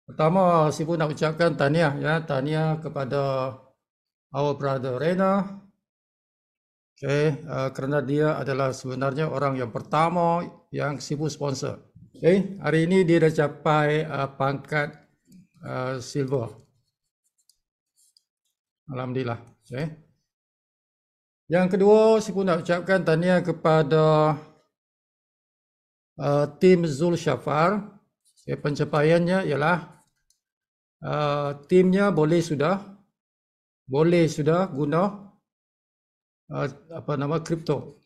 Pertama, si pun nak ucapkan tahniah ya, tahniah kepada our brother Rena. Kerana dia adalah sebenarnya orang yang pertama yang Sibu sponsor. Hari ini dia dah capai pangkat silver. Alhamdulillah. Yang kedua, Sibu nak ucapkan tahniah kepada tim Zul Shafar. Pencapaiannya ialah timnya boleh sudah guna kripto.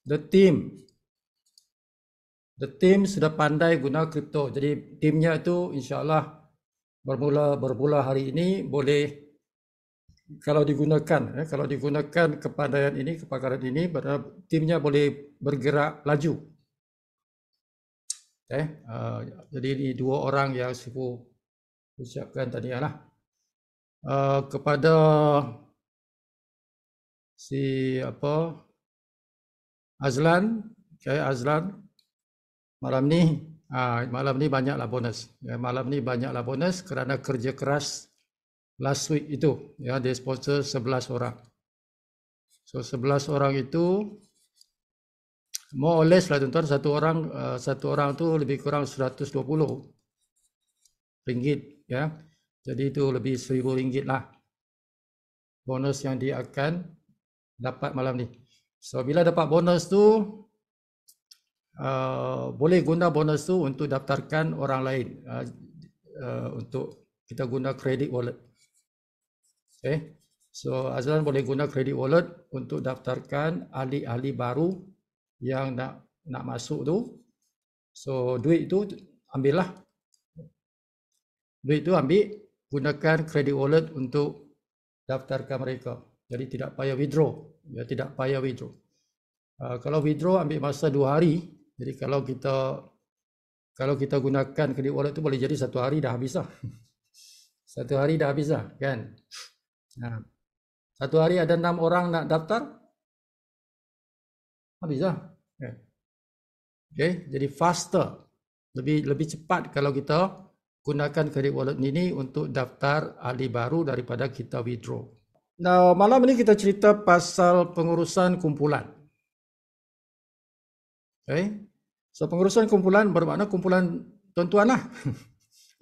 The team sudah pandai guna kripto. Jadi timnya itu insya-Allah bermula hari ini boleh kalau digunakan kepandaian ini, kepakaran ini, timnya boleh bergerak laju. Jadi ini dua orang yang saya ucapkan tadi lah. Kepada si Azlan, Azlan malam ni banyaklah bonus. Malam ni banyaklah bonus kerana kerja keras last week itu. Dia sponsor 11 orang. So 11 orang itu more or less lah tuan-tuan, satu orang tu lebih kurang 120 ringgit ya. Jadi itu lebih 1000 ringgit lah bonus yang dia akan dapat malam ni. So bila dapat bonus tu boleh guna bonus tu untuk daftarkan orang lain, untuk kita guna credit wallet. So Azlan boleh guna credit wallet untuk daftarkan ahli-ahli baru yang nak masuk tu. So duit tu ambil, gunakan credit wallet untuk daftarkan mereka. Jadi tidak payah withdraw. Kalau withdraw ambil masa 2 hari. Jadi kalau kita gunakan credit wallet tu boleh jadi 1 hari dah habis lah. 1 hari dah habis lah kan. 1 hari ada 6 orang nak daftar, habis lah. Jadi faster, lebih cepat kalau kita gunakan credit wallet ini untuk daftar ahli baru daripada kita withdraw. Now, malam ini kita cerita pasal pengurusan kumpulan. So pengurusan kumpulan bermakna kumpulan tuan-tuan lah.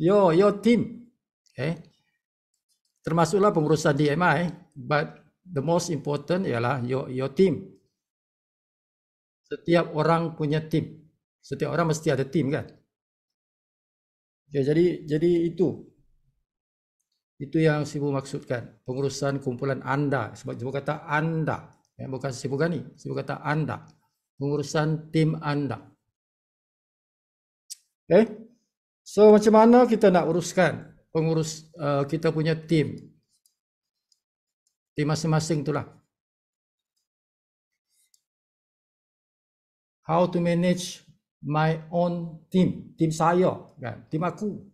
your team. Termasuklah pengurusan DMI, but the most important ialah your team. Setiap orang punya team. Setiap orang mesti ada team kan? Jadi itu yang Sibu maksudkan, pengurusan kumpulan anda. Sebab Sibu kata anda, bukan Sibu Gani. Sibu kata anda, pengurusan tim anda. So macam mana kita nak uruskan kita punya tim masing-masing itulah. How to manage my own team saya kan, tim aku.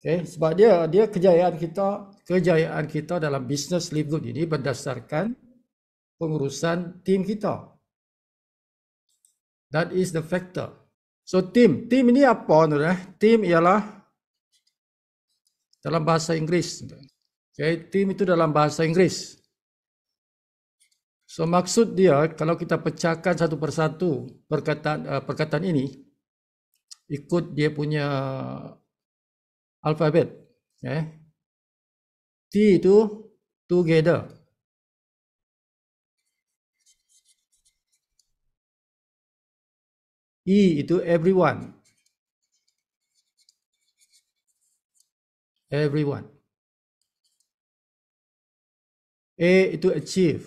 Sebab dia kejayaan kita dalam business live good ini berdasarkan pengurusan tim kita. That is the factor. So tim ini apa? Tim ialah dalam bahasa Inggeris. Tim itu dalam bahasa Inggeris. So maksud dia kalau kita pecahkan satu persatu perkataan ini ikut dia punya alfabet. T itu together. E itu everyone. A itu achieve.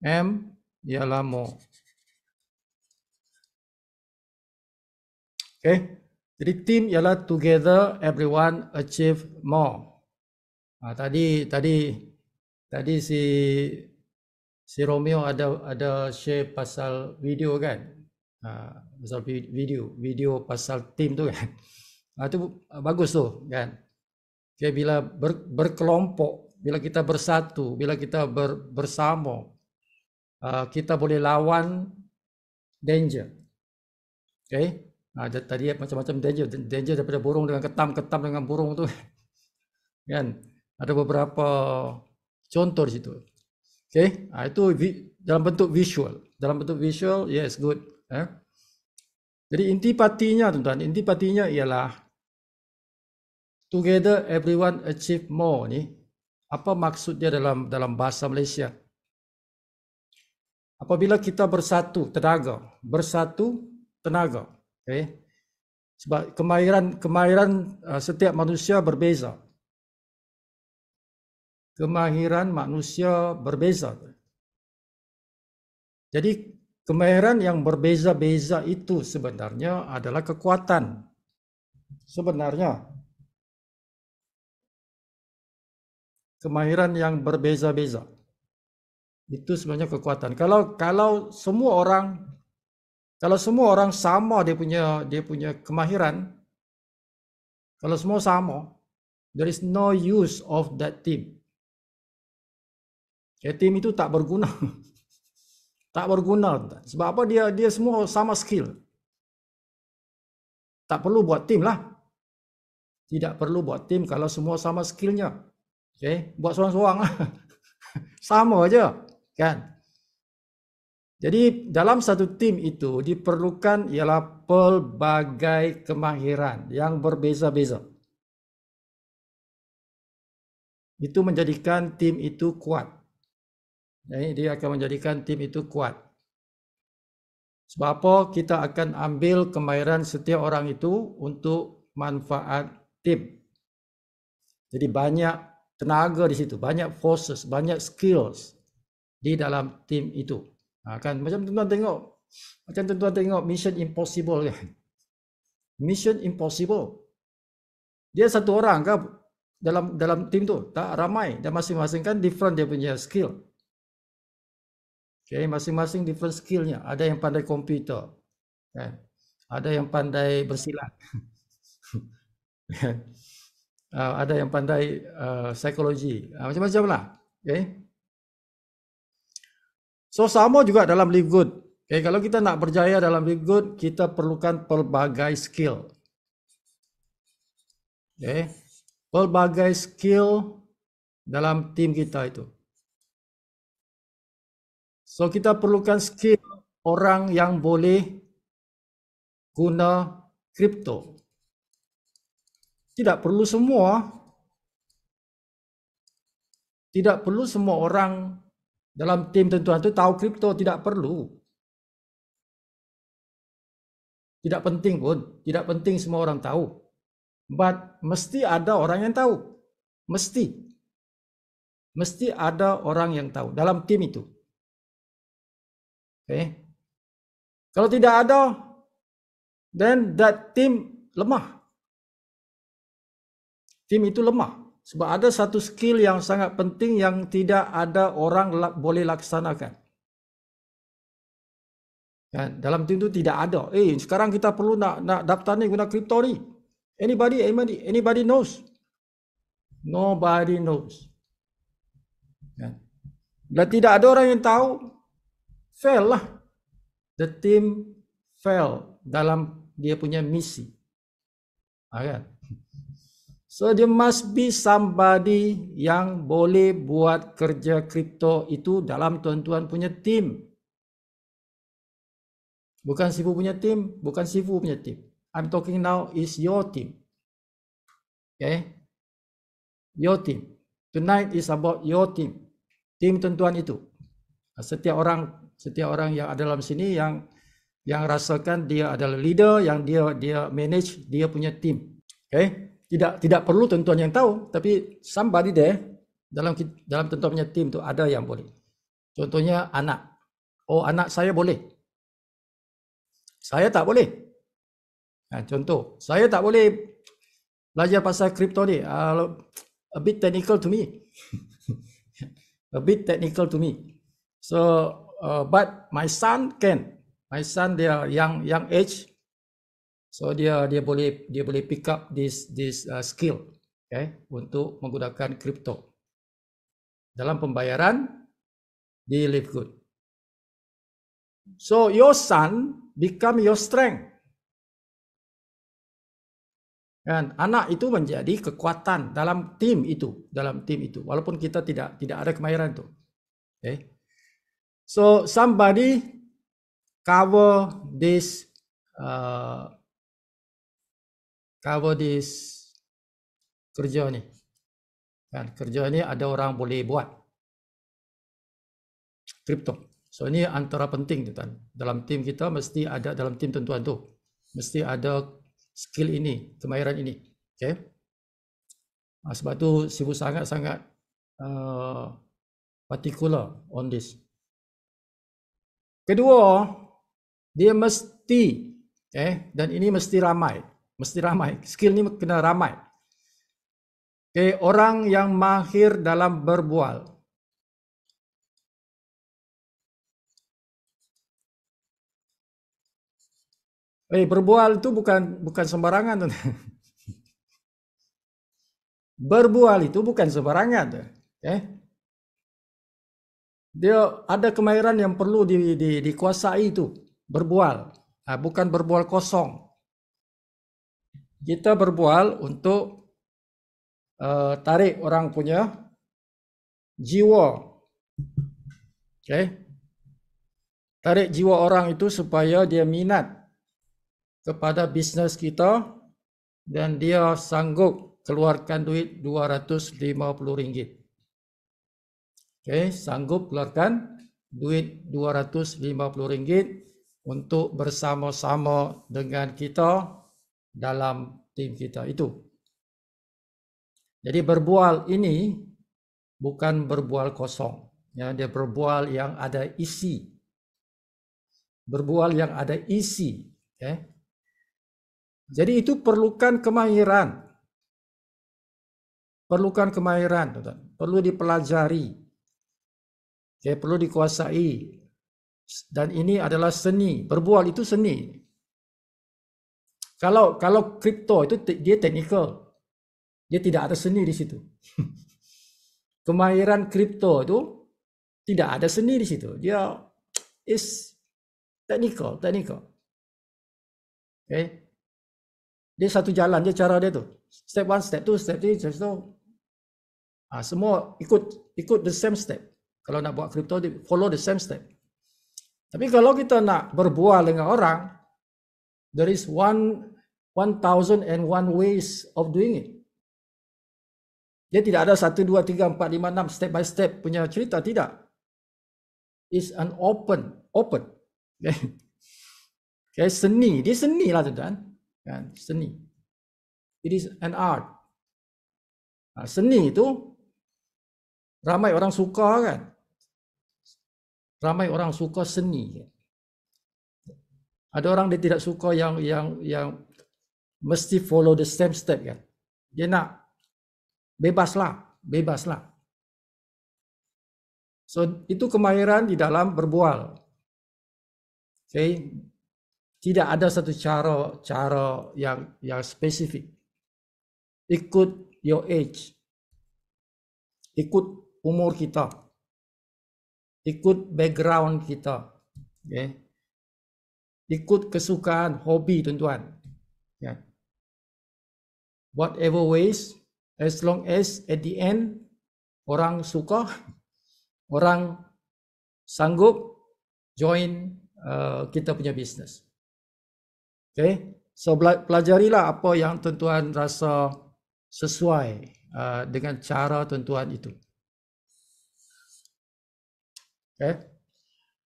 M ialah more. Jadi team ialah together everyone achieve more. Tadi si Romeo ada share pasal video kan? Pasal video pasal team tu kan? Itu bagus tu kan? Bila berkelompok, bila kita bersatu, bila kita bersama, kita boleh lawan danger. Okay? Tadi macam-macam danger daripada burung dengan ketam dengan burung tu. Kan? Ada beberapa contoh di situ. Okay? Itu dalam bentuk visual. Dalam bentuk visual, yes, good. Jadi intipatinya tuan-tuan, intipatinya ialah together everyone achieve more ni. Apa maksud dia dalam bahasa Malaysia? Apabila kita bersatu tenaga, okay? Sebab kemahiran setiap manusia berbeza. Kemahiran manusia berbeza. Jadi kemahiran yang berbeza-beza itu sebenarnya adalah kekuatan. Sebenarnya kemahiran yang berbeza-beza itu sebenarnya kekuatan. Kalau semua orang sama dia punya kemahiran, kalau semua sama, there is no use of that team. Team itu tak berguna. Tak berguna. Sebab apa? Dia semua sama skill. Tak perlu buat team lah. Tidak perlu buat team kalau semua sama skillnya. Okay? Buat seorang-seorang lah. Sama aja. Kan? Jadi dalam satu tim itu diperlukan ialah pelbagai kemahiran yang berbeza-beza. Itu menjadikan tim itu kuat. Jadi dia akan menjadikan tim itu kuat. Sebab apa? Kita akan ambil kemahiran setiap orang itu untuk manfaat tim. Jadi banyak tenaga di situ, banyak forces, banyak skills di dalam tim itu. Kan macam tuan-tuan tengok Mission Impossible kan. Mission Impossible. Dia satu orang kan dalam tim tu, tak ramai, dan masing-masing kan different dia punya skill. Okay, masing-masing different skillnya. Ada yang pandai komputer, kan? Ada yang pandai bersilat, ada yang pandai psikologi, macam-macam lah. Okay. So sama juga dalam Live Good. Okay, kalau kita nak berjaya dalam Live Good, kita perlukan pelbagai skill. Okay. Pelbagai skill dalam tim kita itu. So kita perlukan skill orang yang boleh guna kripto. Tidak perlu semua orang dalam tim tuan-tuan itu tahu kripto, tidak perlu. Tidak penting pun, tidak penting semua orang tahu. But mesti ada orang yang tahu. Mesti ada orang yang tahu dalam tim itu. Okay. Kalau tidak ada, then that team lemah. Tim itu lemah. Sebab ada satu skill yang sangat penting yang tidak ada orang boleh laksanakan. Kan? Dalam tim itu tidak ada. Sekarang kita perlu nak daftar ni guna kripto ni. Anybody knows? Nobody knows. Kan? Bila tidak ada orang yang tahu, fail lah. The team fail dalam dia punya misi. Kan? So there must be somebody yang boleh buat kerja kripto itu dalam tuan-tuan punya tim. Bukan Sifu punya tim, bukan Sifu punya tim. I'm talking now is your team. Okay? Your team. Tonight is about your team. Tim tuan-tuan itu. Setiap orang yang ada dalam sini yang rasakan dia adalah leader, yang dia manage dia punya tim. Okay? Tidak perlu tuan-tuan yang tahu, tapi somebody there dalam tuan-tuan punya tim tu ada yang boleh. Contohnya anak. Anak saya boleh. Saya tak boleh. Contoh, saya tak boleh belajar pasal kripto ni. A bit technical to me. A bit technical to me. So, but my son can. My son dia young age. So dia boleh pick up this skill, okay, untuk menggunakan kripto dalam pembayaran di Live Good. So your son become your strength. Kan anak itu menjadi kekuatan dalam tim itu, walaupun kita tidak ada kemahiran itu. Okay. So somebody cover this kerja ni. Kan kerja ni ada orang boleh buat kripto. So ini antara penting tuan. Dalam tim kita mesti ada, dalam tim tentuan tu mesti ada skill ini, kemahiran ini. Okay. Sebab tu sibuk sangat-sangat particular on this. Kedua, dia mesti, dan ini mesti ramai. Skill ni kena ramai. Orang yang mahir dalam berbual. Berbual tu bukan sembarangan. Berbual itu bukan sembarangan. Dia ada kemahiran yang perlu dikuasai itu. Berbual, bukan berbual kosong. Kita berbual untuk tarik orang punya jiwa. Tarik jiwa orang itu supaya dia minat kepada bisnes kita dan dia sanggup keluarkan duit RM250. Sanggup keluarkan duit RM250 untuk bersama-sama dengan kita dalam tim kita itu. Jadi berbual ini bukan berbual kosong. Dia berbual yang ada isi. Berbual yang ada isi. Jadi itu perlukan kemahiran. Perlu dipelajari. Perlu dikuasai. Dan ini adalah seni. Berbual itu seni. Kalau kripto itu dia teknikal. Dia tidak ada seni di situ. Kemahiran kripto itu tidak ada seni di situ. Dia is technical. Dia satu jalan, dia cara dia tu. Step 1, step 2, step 3, step 2. Semua ikut the same step. Kalau nak buat kripto, follow the same step. Tapi kalau kita nak berbual dengan orang, there is 1,001 ways of doing it. Dia tidak ada 1, 2, 3, 4, 5, 6 step by step punya cerita, tidak. It's an open. Seni, dia seni lah tuan. Seni. It is an art. Seni itu ramai orang suka kan. Ramai orang suka seni. Ada orang dia tidak suka yang mesti follow the same step kan. Dia nak bebaslah. So itu kemahiran di dalam berbual. Tidak ada satu cara yang spesifik. Ikut your age. Ikut umur kita. Ikut background kita. Ikut kesukaan, hobi tuan-tuan. Whatever ways, as long as at the end orang suka, orang sanggup join kita punya bisnes. So pelajarilah apa yang tuan-tuan rasa sesuai dengan cara tuan-tuan itu.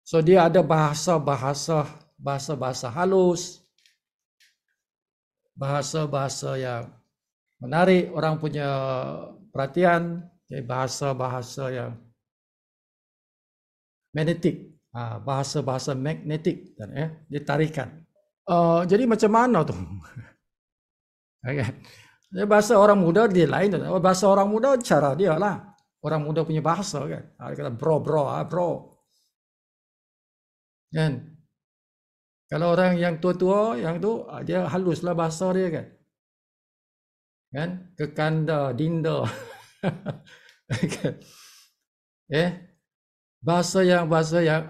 So dia ada bahasa halus, bahasa yang menarik orang punya perhatian, bahasa yang magnetik, bahasa magnetik, dia tarikan. Jadi macam mana tu? Bahasa orang muda dia lain. Bahasa orang muda cara dia lah. Orang muda punya bahasa kan. Dia kata bro. Kan? Kalau orang yang tua-tua, yang tu dia haluslah bahasa dia kan. Kan? Kekanda, dinda. Bahasa yang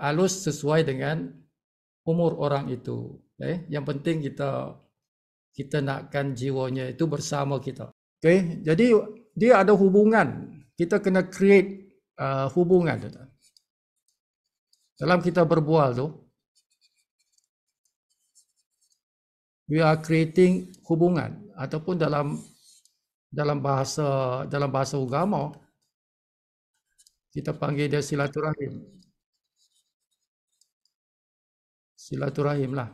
halus sesuai dengan umur orang itu. Yang penting kita nakkan jiwanya itu bersama kita. Jadi dia ada hubungan. Kita kena create hubungan. Dalam kita berbual tu, we are creating hubungan, ataupun dalam bahasa agama kita panggil dia silaturahim. Silaturahim lah.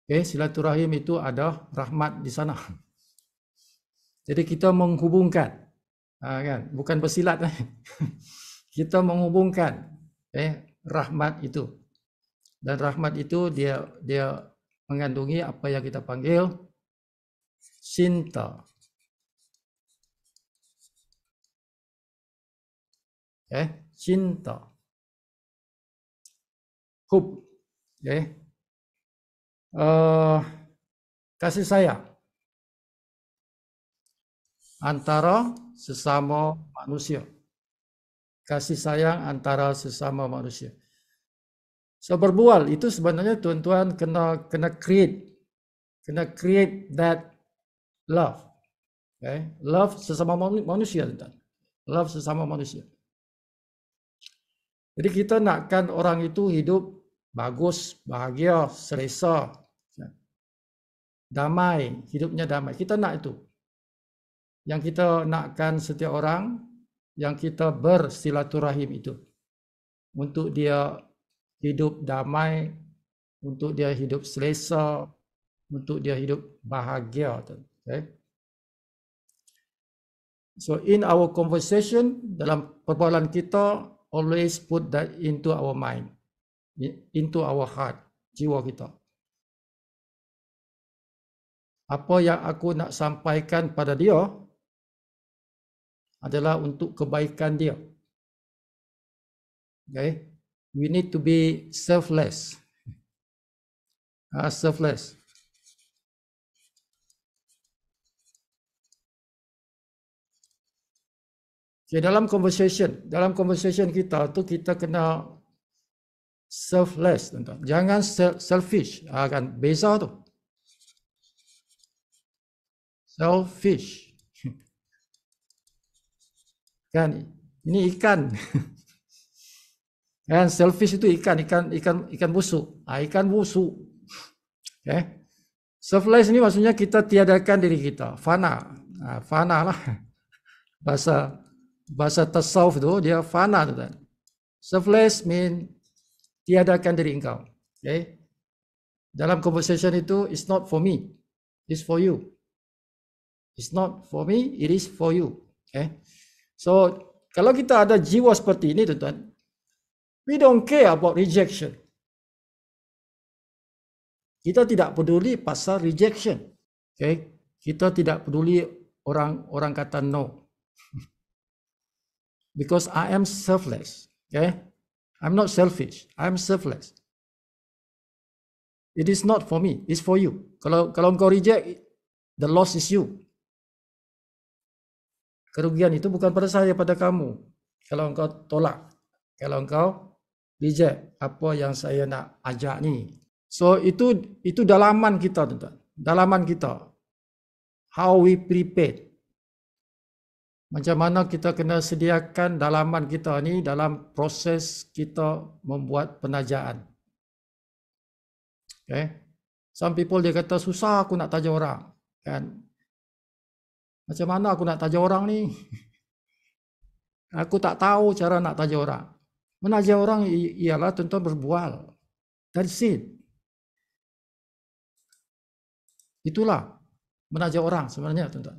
Silaturahim itu ada rahmat di sana. Jadi kita menghubungkan, kan? Bukan bersilat. Kita menghubungkan rahmat itu. Dan rahmat itu dia mengandungi apa yang kita panggil cinta. Cinta. Hub. Kasih sayang antara sesama manusia. Kasih sayang antara sesama manusia. So berbual itu sebenarnya tuan-tuan kena create that love. Love sesama manusia, tuan. Love sesama manusia. Jadi kita nakkan orang itu hidup bagus, bahagia, selesa, damai, hidupnya damai. Kita nak itu. Yang kita nakkan setiap orang yang kita bersilaturahim itu, untuk dia hidup damai, untuk dia hidup selesa, untuk dia hidup bahagia. So in our conversation, dalam perbualan kita, always put that into our mind, into our heart, jiwa kita. Apa yang aku nak sampaikan pada dia adalah untuk kebaikan dia. We need to be selfless. Selfless. Dalam conversation kita tu kita kena selfless, tuan-tuan. Jangan selfish. Kan beza tu. Selfish. Kan ini ikan. Kan selfish itu ikan busuk. Ikan busuk. Selfless ini maksudnya kita tiadakan diri kita, fana. Fana lah. Bahasa tasawuf tu dia fana tu kan. Selfless mean tiadakan diri engkau. Dalam conversation itu, it's not for me, it's for you. It's not for me, it is for you. So, kalau kita ada jiwa seperti ini, tuan-tuan, we don't care about rejection. Kita tidak peduli pasal rejection. Kita tidak peduli orang kata no. Because I am selfless. I'm not selfish. I'm selfless. It is not for me, it's for you. Kalau engkau reject, the loss is you. Kerugian itu bukan pada saya, pada kamu. Kalau engkau tolak, kalau engkau reject apa yang saya nak ajak ni. So itu dalaman kita, tuan-tuan. Dalaman kita. How we prepare. Macam mana kita kena sediakan dalaman kita ni dalam proses kita membuat penajaan. Some people dia kata susah aku nak taja orang, kan? Macam mana aku nak taja orang ni? Aku tak tahu cara nak taja orang. Menaja orang ialah tuan-tuan berbual. That's it. Itulah menaja orang sebenarnya, tuan-tuan.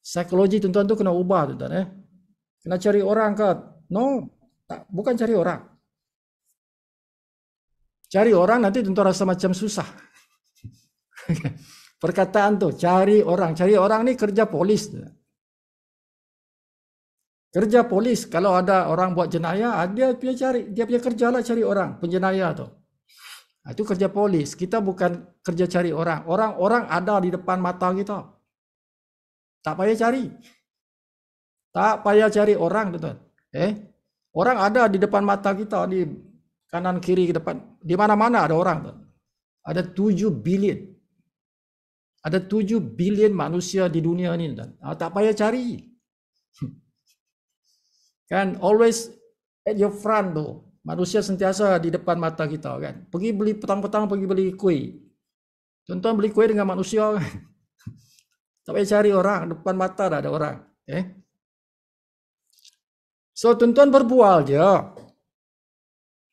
Psikologi tuan-tuan tu kena ubah, tuan-tuan. Kena cari orang ke? No, tak, bukan cari orang. Cari orang nanti tuan-tuan rasa macam susah. Perkataan tu, cari orang. Cari orang ni kerja polis. Kerja polis, kalau ada orang buat jenayah, dia punya kerja lah cari orang, penjenayah tu. Itu kerja polis. Kita bukan kerja cari orang. Orang ada di depan mata kita. Tak payah cari. Tak payah cari orang, tuan-tuan. Orang ada di depan mata kita ni. kanan kiri ke depan, di mana-mana ada orang. Ada 7 bilion. Ada 7 bilion manusia di dunia ni, tak payah cari. Kan always at your front tu. Manusia sentiasa di depan mata kita kan. Pergi beli petang-petang, pergi beli kuih. Tuan-tuan beli kuih dengan manusia kan. Tak payah cari orang, depan mata dah ada orang. Okay? So tuan-tuan berbual je.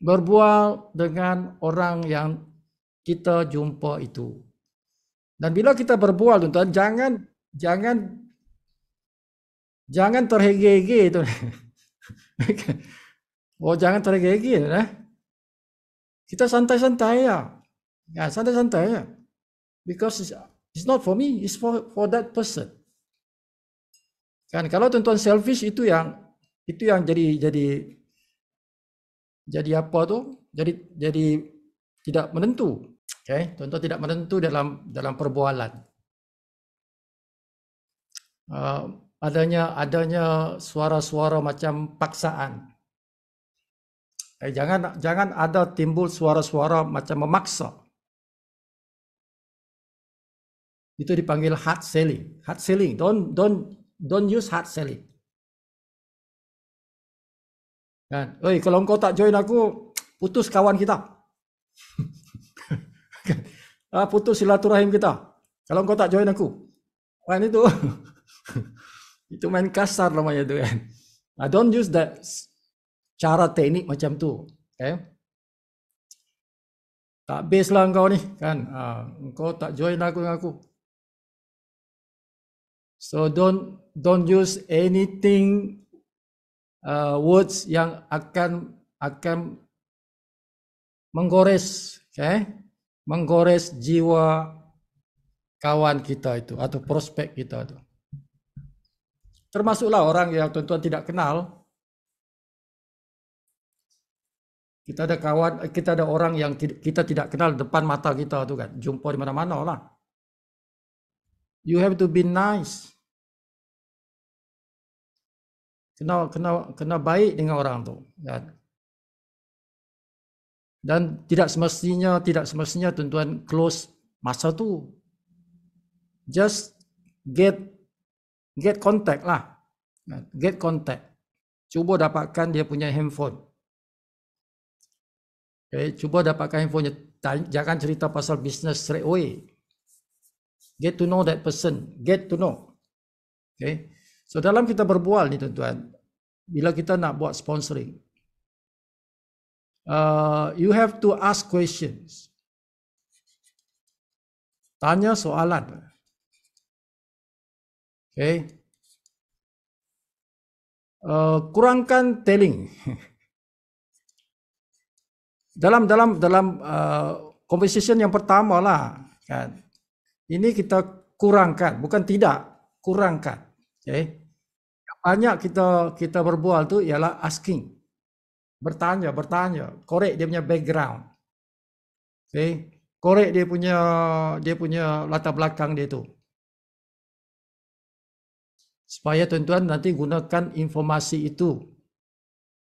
Berbual dengan orang yang kita jumpa itu. Dan bila kita berbual tuan-tuan, jangan terhege-hege tu. Oh, jangan terhege-hege Kita santai-santai ya. Ya, santai-santai ya. Because it's not for me, it's for that person. Kan kalau tuan-tuan selfish itu yang jadi apa tu? Jadi tidak menentu. Okay, tuan-tuan tidak menentu dalam perbualan. Adanya suara-suara macam paksaan. Jangan ada timbul suara-suara macam memaksa. Itu dipanggil hard selling. Hard selling. Don't use hard selling. Kan? Oi, kalau engkau tak join aku, putus kawan kita. Putus silaturahim kita. Kalau engkau tak join aku. Kan itu. Itu main kasar namanya tu kan. Don't use that cara teknik macam tu. Okay? Tak base lah engkau ni kan. Engkau tak join aku dengan aku. So don't use anything words yang akan menggores, okay? Menggores jiwa kawan kita itu atau prospek kita itu. Termasuklah orang yang tuan-tuan tidak kenal. Kita ada kawan, kita ada orang yang kita tidak kenal depan mata kita tu kan, jumpa di mana-mana lah. You have to be nice. Kena baik dengan orang tu kan. Dan tidak semestinya tuan-tuan close masa tu. Just get contact lah. Get contact. Cuba dapatkan dia punya handphone. Okay, cuba dapatkan handphonenya. Jangan cerita pasal business straight away. Get to know that person. Get to know. Okay. So dalam kita berbual ni tuan-tuan, bila kita nak buat sponsoring, you have to ask questions. Tanya soalan. Okay. Kurangkan telling. Dalam conversation yang pertama lah kan. Ini kita kurangkan, bukan tidak, kurangkan. Okay. Banyak kita berbual tu ialah asking. Bertanya, korek dia punya background. Okay. Korek dia punya latar belakang dia tu. Supaya tuan-tuan nanti gunakan informasi itu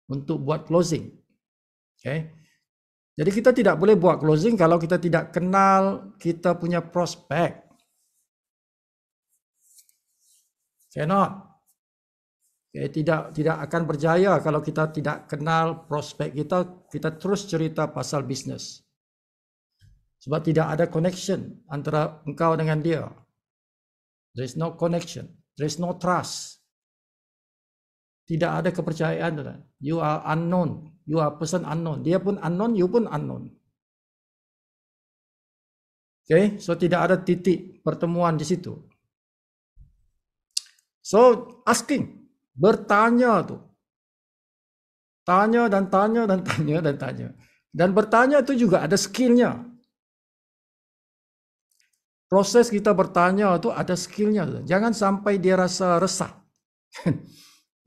untuk buat closing. Okay. Jadi kita tidak boleh buat closing kalau kita tidak kenal kita punya prospek. Cannot. Okay, tidak akan berjaya kalau kita tidak kenal prospek kita terus cerita pasal bisnes. Sebab tidak ada connection antara engkau dengan dia. There is no connection. There is no trust. Tidak ada kepercayaan. You are unknown. You are person unknown. Dia pun unknown, you pun unknown. Okay, so tidak ada titik pertemuan di situ. So asking, bertanya tu. Tanya dan tanya. Dan bertanya tu juga ada skillnya. Proses kita bertanya tu ada skillnya. Jangan sampai dia rasa resah.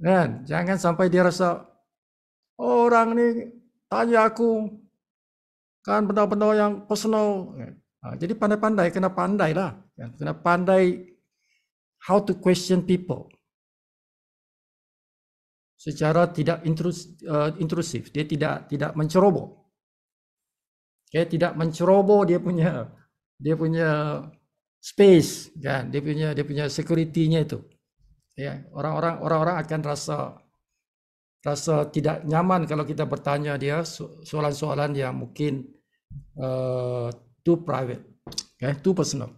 Kan? Jangan sampai dia rasa orang ni tanya aku kan benda-benda yang personal. Jadi pandai-pandai, kena pandai lah. Kena pandai how to question people. Secara tidak intrusif. Dia tidak menceroboh. Okay, tidak menceroboh dia punya space kan, dia punya security-nya itu. Ya, orang-orang akan rasa tidak nyaman kalau kita bertanya dia soalan-soalan yang mungkin too private, okay, too personal.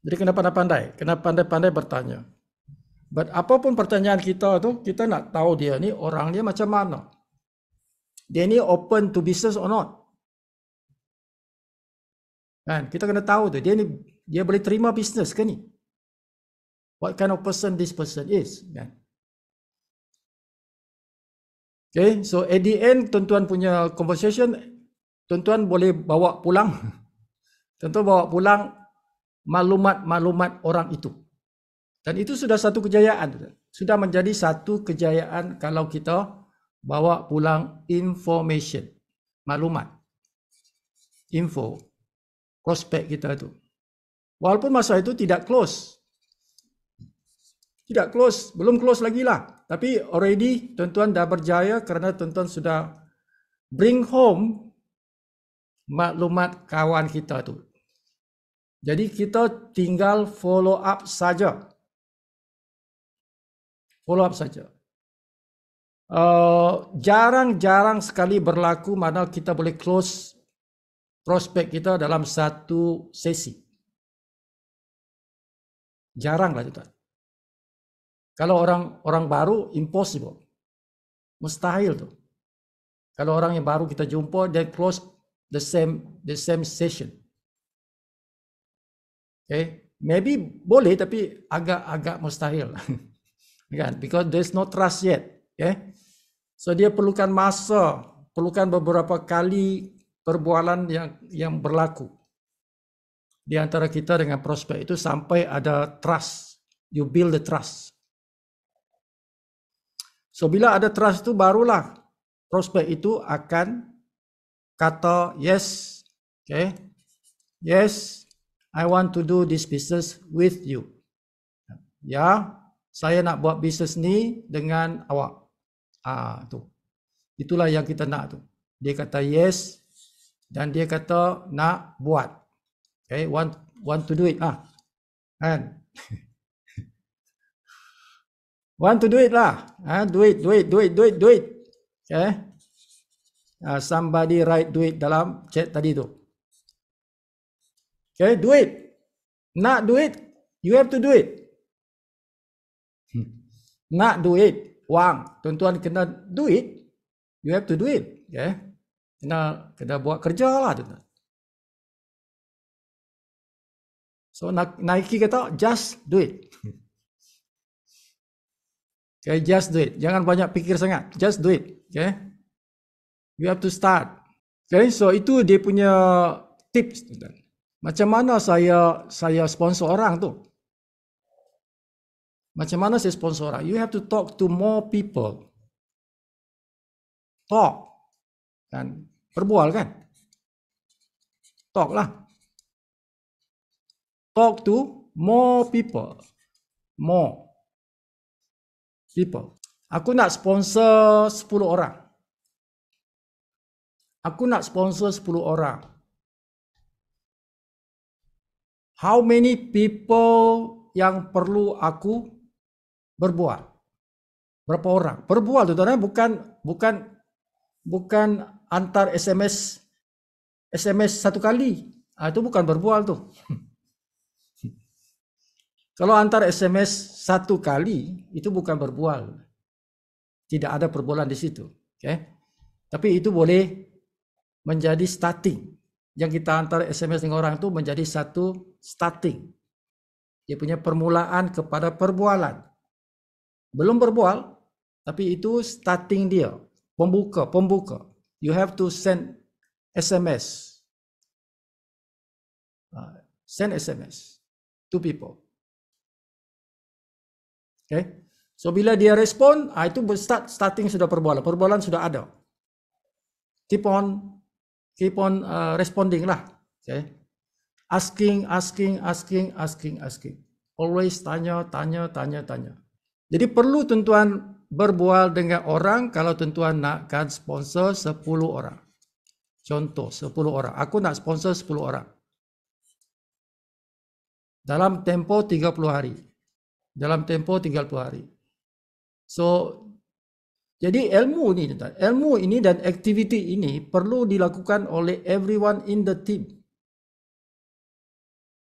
Jadi kena pandai-pandai bertanya. But apapun pertanyaan kita tu, kita nak tahu dia ni orangnya macam mana. Dia ni open to business or not. Kan, kita kena tahu tu, dia boleh terima bisnes ke ni? What kind of person this person is, kan? Okay, so at the end tuan-tuan punya conversation, tuan-tuan boleh bawa pulang. Tuan-tuan bawa pulang maklumat-maklumat orang itu. Dan itu sudah satu kejayaan. Sudah menjadi satu kejayaan kalau kita bawa pulang information, maklumat, info, prospek kita tu. Walaupun masa itu tidak close. Tidak close, belum close lagi lah. Tapi already tuan-tuan dah berjaya kerana tuan-tuan sudah bring home maklumat kawan kita tu. Jadi kita tinggal follow up saja. Follow up saja. Jarang-jarang sekali berlaku mana kita boleh close prospek kita dalam satu sesi. Jarang lah tuan. Kalau orang baru, impossible. Mustahil tu. Kalau orang yang baru kita jumpa, they close the same session. Okay, maybe boleh tapi agak mustahil. Kan? Because there's no trust yet. Okay, so dia perlukan masa, perlukan beberapa kali perbualan yang berlaku di antara kita dengan prospek itu sampai ada trust. You build the trust. So bila ada trust itu barulah prospek itu akan kata yes, okay, yes, I want to do this business with you. Ya, saya nak buat bisnes ni dengan awak. Tu. Itulah yang kita nak tu. Dia kata yes dan dia kata nak buat. Okay, want to do it kan? Want to do it lah. Do it. Okay. Somebody write do it dalam chat tadi tu. Okay, do it. Nak do it, you have to do it. Nak do it, wang. Tuan-tuan kena do it, you have to do it. Okay. Kena buat kerja lah tuan-tuan. So Nike kata just do it. Okay, just do it. Jangan banyak fikir sangat. Just do it. Okay. You have to start. Okay, so itu dia punya tips. Macam mana saya sponsor orang tu? Macam mana saya sponsor orang? You have to talk to more people. Talk. Kan? Berbual kan? Talk lah. Talk to more people. More people. Aku nak sponsor 10 orang. Aku nak sponsor 10 orang. How many people yang perlu aku berbual? Berapa orang? Berbual tu tuan, bukan antar SMS satu kali. Itu bukan berbual tu. Kalau antar SMS satu kali, itu bukan berbual. Tidak ada perbualan di situ. Okay? Tapi itu boleh menjadi starting. Yang kita antar SMS dengan orang itu menjadi satu starting. Dia punya permulaan kepada perbualan. Belum berbual, tapi itu starting dia. Pembuka. You have to send SMS. Send SMS to people. Okay. So bila dia respon, itu starting sudah perbualan. Perbualan sudah ada. Keep on responding lah. Okay. Asking. Always tanya. Jadi perlu tuan-tuan berbual dengan orang kalau tuan-tuan nakkan sponsor 10 orang. Contoh 10 orang. Aku nak sponsor 10 orang. Dalam tempo 30 hari. Dalam tempo 30 hari. So, jadi ilmu ini dan aktiviti ini perlu dilakukan oleh everyone in the team.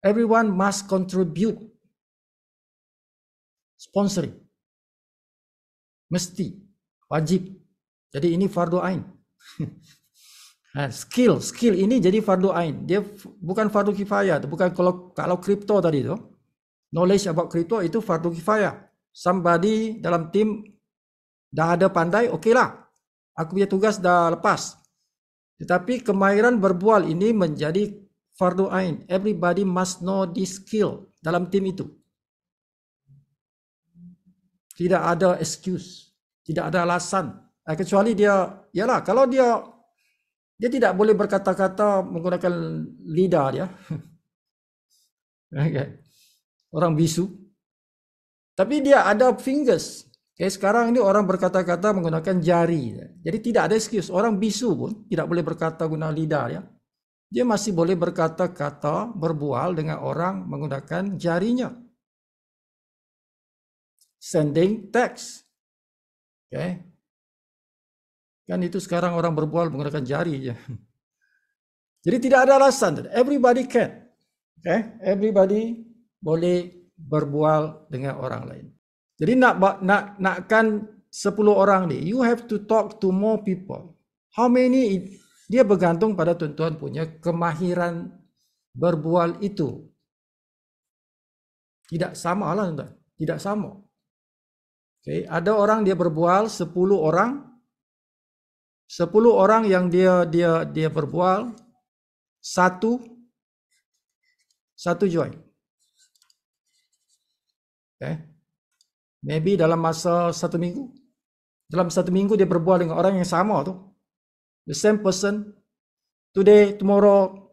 Everyone must contribute. Sponsoring. Mesti. Wajib. Jadi ini fardu ain. Skill ini jadi fardu ain. Dia bukan fardu kifayah. Bukan kalau kripto tadi tu, knowledge about kripto itu fardu kifayah. Somebody dalam tim dah ada pandai, okeylah. Aku punya tugas dah lepas. Tetapi kemahiran berbual ini menjadi fardu ain. Everybody must know this skill dalam tim itu. Tidak ada excuse, tidak ada alasan. Kecuali dia, yalah, kalau dia tidak boleh berkata-kata menggunakan lidah dia. Orang bisu. Tapi dia ada fingers. Sekarang ini orang berkata-kata menggunakan jari. Jadi tidak ada excuse. Orang bisu pun tidak boleh berkata guna lidah dia. Dia masih boleh berkata-kata, berbual dengan orang menggunakan jarinya. Sending text. Kan itu sekarang orang berbual menggunakan jari je. Jadi tidak ada alasan. Everybody can. Everybody boleh berbual dengan orang lain. Jadi nakkan 10 orang ni, you have to talk to more people. How many? Dia bergantung pada tuan-tuan punya kemahiran berbual itu. Tidak sama lah tuan-tuan. Tidak sama. Ada orang dia berbual 10 orang. 10 orang yang dia berbual, satu join. Maybe dalam masa 1 minggu. Dalam 1 minggu dia berbual dengan orang yang sama tu. The same person. Today, tomorrow,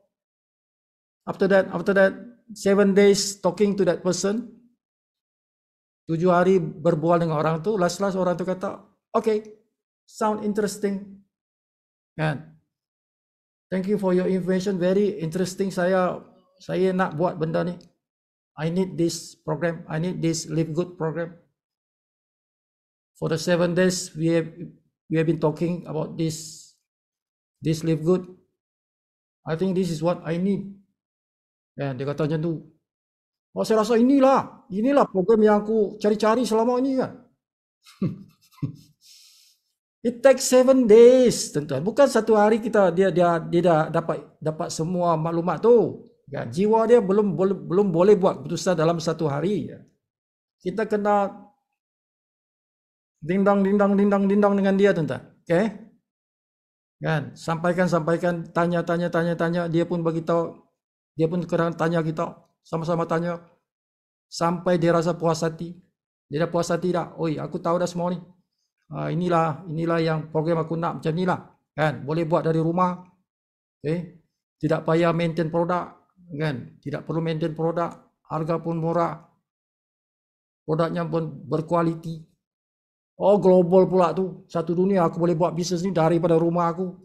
after that, 7 days talking to that person. 7 hari berbual dengan orang tu. Last orang tu kata, okay, sound interesting. Kan? Thank you for your information. Very interesting. Saya nak buat benda ni. I need this program. I need this Live Good program. For the 7 days we have been talking about this Live Good. I think this is what I need. Kan? Dia kata macam tu. Oh, saya rasa inilah program yang aku cari-cari selama ini kan. It takes 7 days, tuan-tuan. Bukan 1 hari dia dah dapat semua maklumat tu. Kan? Jiwa dia belum boleh buat keputusan dalam 1 hari. Kita kena dindang dengan dia, tuan-tuan. Kan? Sampaikan, tanya, dia pun bagi tahu, dia pun kena tanya kita, sama-sama tanya sampai dia rasa puas hati. Dia dah puas hati dah. Oi, aku tahu dah semua ni. Inilah yang program aku nak macam inilah. Kan? Boleh buat dari rumah. Tidak payah maintain produk, kan? Tidak perlu maintain produk, harga pun murah. Produknya pun berkualiti. Oh, global pula tu. Satu dunia aku boleh buat bisnes ni daripada rumah aku.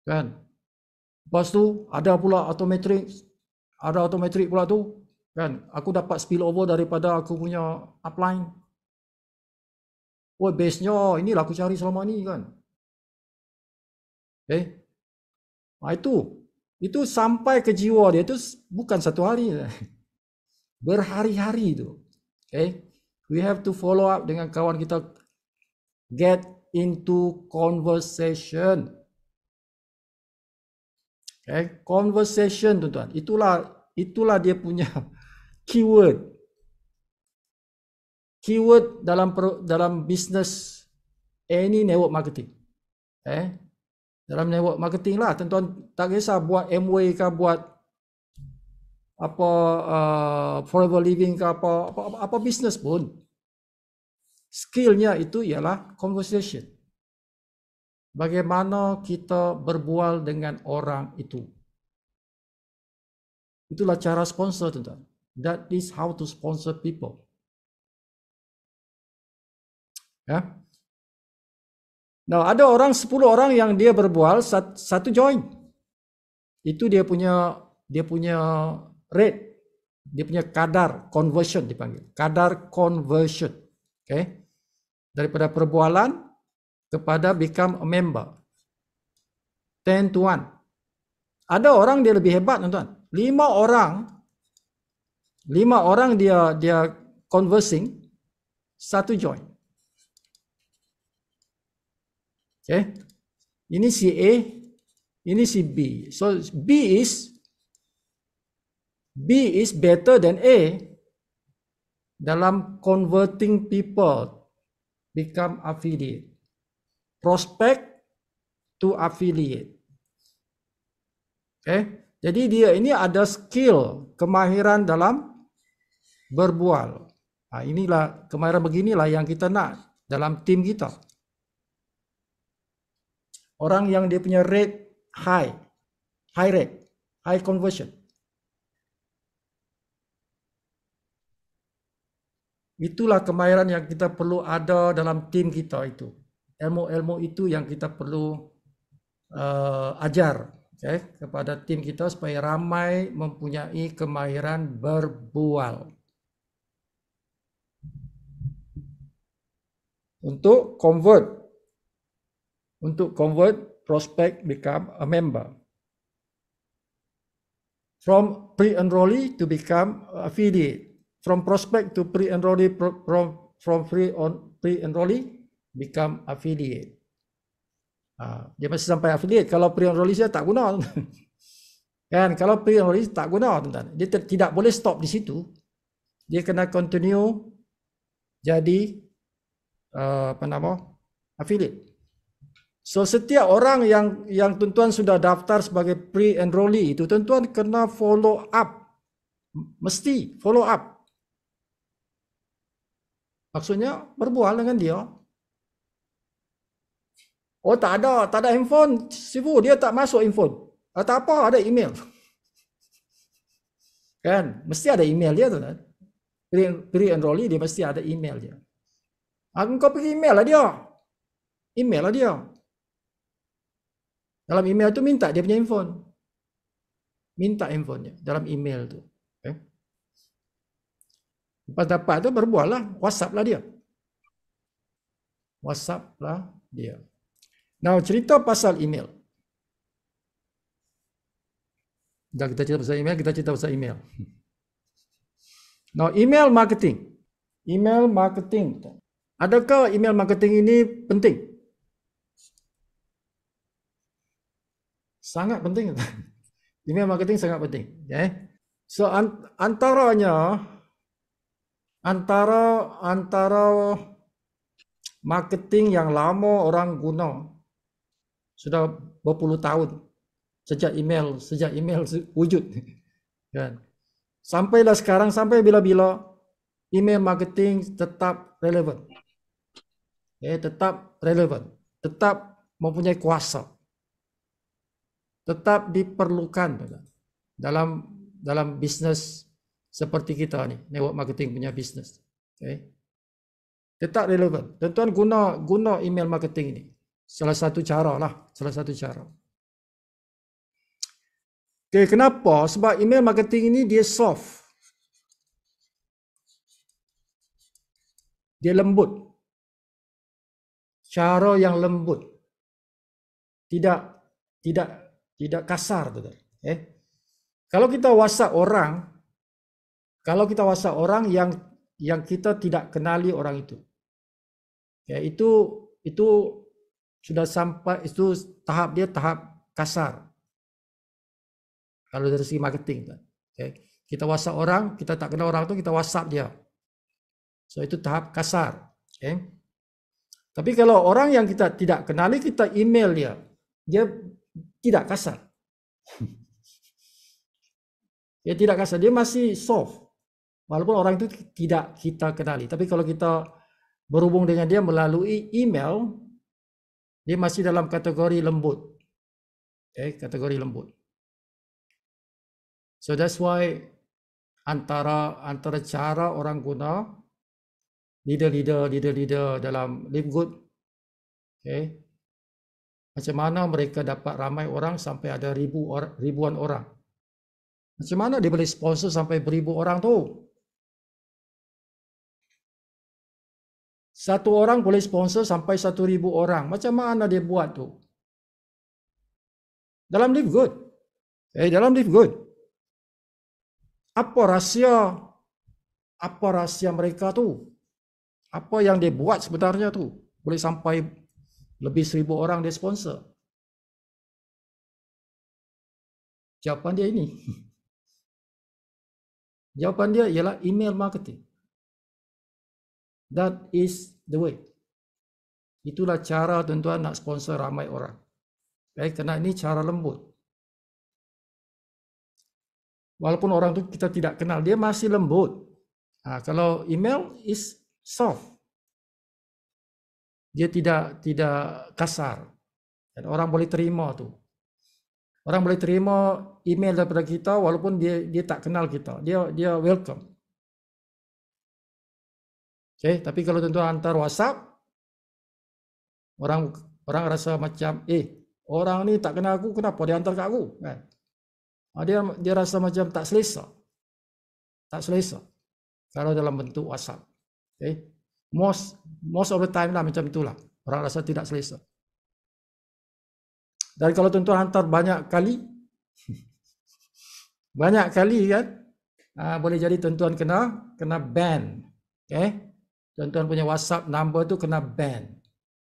Kan? Lepas tu ada pula automatic pula tu. Kan? Aku dapat spillover daripada aku punya upline. Oh, base-nya inilah aku cari selama ni kan. Itu sampai ke jiwa dia tu bukan 1 hari. Berhari-hari tu. We have to follow up dengan kawan kita. Get into conversation. Conversation, tuan-tuan. Itulah dia punya keyword. Keyword dalam bisnes any network marketing. Dalam network marketing lah, tuan-tuan, tak kisah buat Amway ke, buat apa Forever Living ke, apa bisnes pun. Skillnya itu ialah conversation. Bagaimana kita berbual dengan orang itu. Itulah cara sponsor, tuan-tuan. That is how to sponsor people. Nah, ada orang 10 orang yang dia berbual satu join. Itu dia punya rate, dia punya kadar conversion dipanggil. Kadar conversion. Okay? Daripada perbualan kepada become a member. 10 to 1. Ada orang dia lebih hebat, tuan-tuan. 5 orang dia conversing satu join. Okay? Ini si A, ini si B. So B is better than A dalam converting people become affiliate. Prospect to affiliate. Okay? Jadi dia ini ada skill, kemahiran dalam berbual. Nah, inilah kemahiran beginilah yang kita nak dalam tim kita. Orang yang dia punya rate high rate, high conversion. Itulah kemahiran yang kita perlu ada dalam tim kita itu. Ilmu-ilmu itu yang kita perlu ajar, okay, kepada tim kita supaya ramai mempunyai kemahiran berbual. Untuk convert prospect become a member. From pre-enrollee to become affiliate. From prospect to pre-enrollee, from pre-enrollee become affiliate. Dia masih sampai affiliate. Kalau pre-enrollee saya tak guna. Kan, kalau pre-enrollee tak guna, tuan-tuan. Dia tidak boleh stop di situ. Dia kena continue jadi affiliate. So setiap orang yang tuan-tuan sudah daftar sebagai pre-enrollee itu, tuan-tuan kena follow up. Mesti follow up. Maksudnya berbual dengan dia. Oh, tak ada handphone. Sifu, dia tak masuk handphone. Tak apa, ada email. Kan, mesti ada email dia, tuan-tuan. Pre-enrollee dia mesti ada email dia. Kau pergi email lah dia. Email lah dia. Dalam email tu minta dia punya handphone. Minta handphonenya dalam email tu. Okay. Lepas dapat tu berbual lah. WhatsApp lah dia. WhatsApp lah dia. Now cerita pasal email. Dah kita cerita pasal email, kita cerita pasal email. Now email marketing. Email marketing. Adakah email marketing ini penting? Sangat penting. Email marketing sangat penting. Okay. So antara marketing yang lama orang guna sudah berpuluh tahun sejak email wujud. Kan. Sampailah sekarang, sampai bila-bila email marketing tetap relevan. Tetap relevan, tetap mempunyai kuasa, tetap diperlukan dalam bisnes seperti kita ni, network marketing punya bisnes. Okay. Tetap relevan. Tuan-tuan guna email marketing ini. Salah satu cara. Okay, kenapa? Sebab email marketing ini dia soft. Dia lembut. Cara yang lembut, tidak kasar, tuan. Kalau kita WhatsApp orang, yang kita tidak kenali orang itu, itu sudah sampai, itu tahap kasar. Kalau dari segi marketing, kita WhatsApp orang, kita tak kenal orang itu, kita WhatsApp dia, so itu tahap kasar. Tapi kalau orang yang kita tidak kenali, kita email dia tidak kasar. Dia tidak kasar, dia masih soft. Walaupun orang itu tidak kita kenali. Tapi kalau kita berhubung dengan dia melalui email, dia masih dalam kategori lembut. Kategori lembut. So that's why antara cara orang guna leader dalam Live Good, Macam mana mereka dapat ramai orang sampai ada ribuan orang? Macam mana dia boleh sponsor sampai beribu orang tu? Satu orang boleh sponsor sampai 1,000 orang. Macam mana dia buat tu? Dalam Live Good. Dalam Live Good. Apa rahsia mereka tu? Apa yang dia buat sebenarnya tu? Boleh sampai lebih 1,000 orang dia sponsor. Jawapan dia ini. Jawapan dia ialah email marketing. That is the way. Itulah cara tuan-tuan nak sponsor ramai orang. Kerana ini cara lembut. Walaupun orang tu kita tidak kenal, dia masih lembut. Kalau email is soft. Dia tidak kasar. Dan orang boleh terima tu. Orang boleh terima email daripada kita walaupun dia tak kenal kita. Dia welcome. Tapi kalau tuan-tuan hantar WhatsApp, orang rasa macam, orang ni tak kenal aku, kenapa dia hantar kat aku? Kan? Dia rasa macam tak selesa. Tak selesa. Kalau dalam bentuk WhatsApp. Most of the time lah macam itulah. Orang rasa tidak selesa. Dan kalau tuan-tuan hantar banyak kali kan, boleh jadi tuan-tuan kena ban. Tuan-tuan punya WhatsApp number tu kena ban.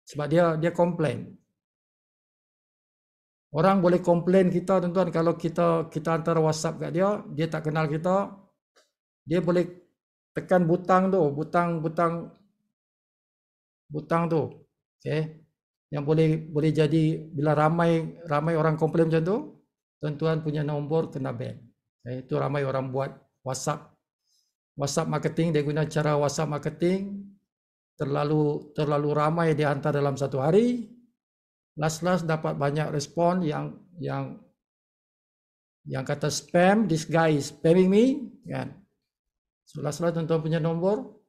Sebab dia komplain. Orang boleh komplain kita tuan-tuan kalau kita hantar WhatsApp kat dia tak kenal kita, dia boleh tekan butang tu. Yang boleh jadi bila ramai orang komplain macam tu, tuan-tuan punya nombor kena ban. Itu ramai orang buat WhatsApp marketing, dia guna cara WhatsApp marketing terlalu ramai dia hantar dalam satu hari. Last dapat banyak respon yang kata spam, this guy is spamming me, kan. So last tuan-tuan punya nombor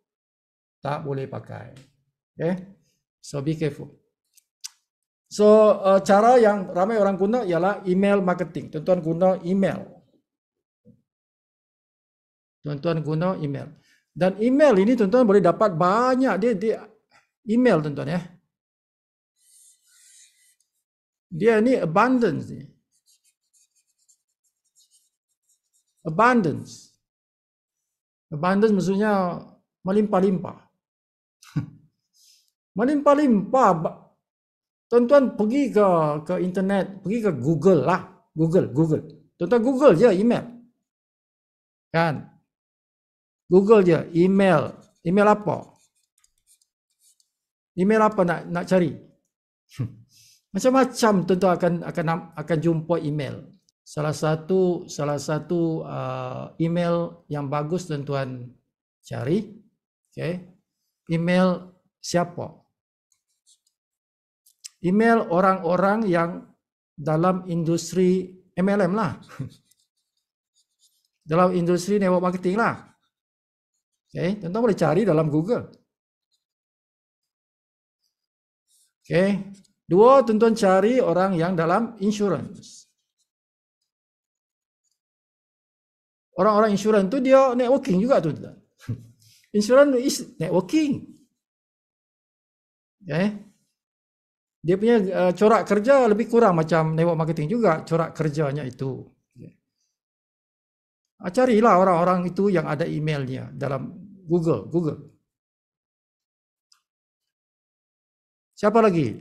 tak boleh pakai. So be careful. So cara yang ramai orang guna ialah email marketing. Tuan-tuan guna email. Dan email ini tuan-tuan boleh dapat banyak dia email tuan-tuan ya. Dia ni abundance ni. Abundance maksudnya melimpah-limpah. Melimpah-limpah. Tuan-tuan pergi ke internet, pergi ke Google lah. Google. Tuan-tuan Google je email. Kan? Google je email. Email apa? Email apa nak cari? Macam-macam tuan-tuan akan jumpa email. Salah satu email yang bagus tuan-tuan cari. Email siapa? Email orang-orang yang dalam industri MLM lah. Dalam industri network marketing lah. Tuan-tuan boleh cari dalam Google. Dua, tuan-tuan cari orang yang dalam insurance. Orang-orang insurance tu dia networking juga tu. Insurance is networking. Dia punya corak kerja lebih kurang macam network marketing juga, corak kerjanya itu. Carilah orang-orang itu yang ada emailnya dalam Google. Siapa lagi?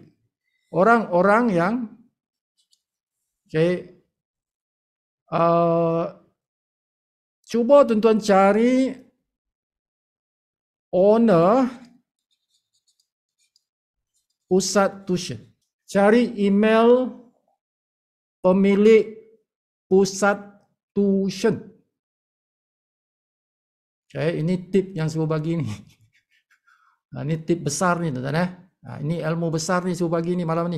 Orang-orang yang cuba tuan-tuan cari owner pusat tuition. Cari email pemilik pusat tuition. Ini tip yang saya bagi ni. Ini tip besar ni tuan-tuan. Ini ilmu besar ni saya bagi ni malam ni.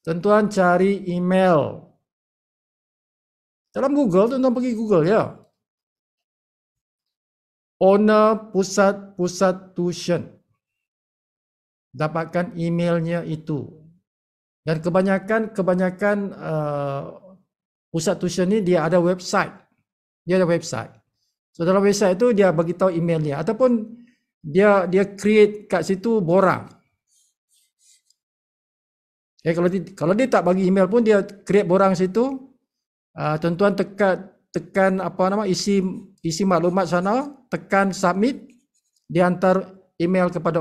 Tuan-tuan cari email. Dalam Google, tuan-tuan pergi Google ya. Owner pusat tuition. Dapatkan emailnya itu. Dan kebanyakan pusat tuition ni dia ada website. Dia ada website. So dalam website itu dia bagi tahu email dia ataupun dia create kat situ borang. Kalau dia tak bagi email pun dia create borang situ. Tuan-tuan tekan apa nama isi maklumat sana, tekan submit, dia hantar email kepada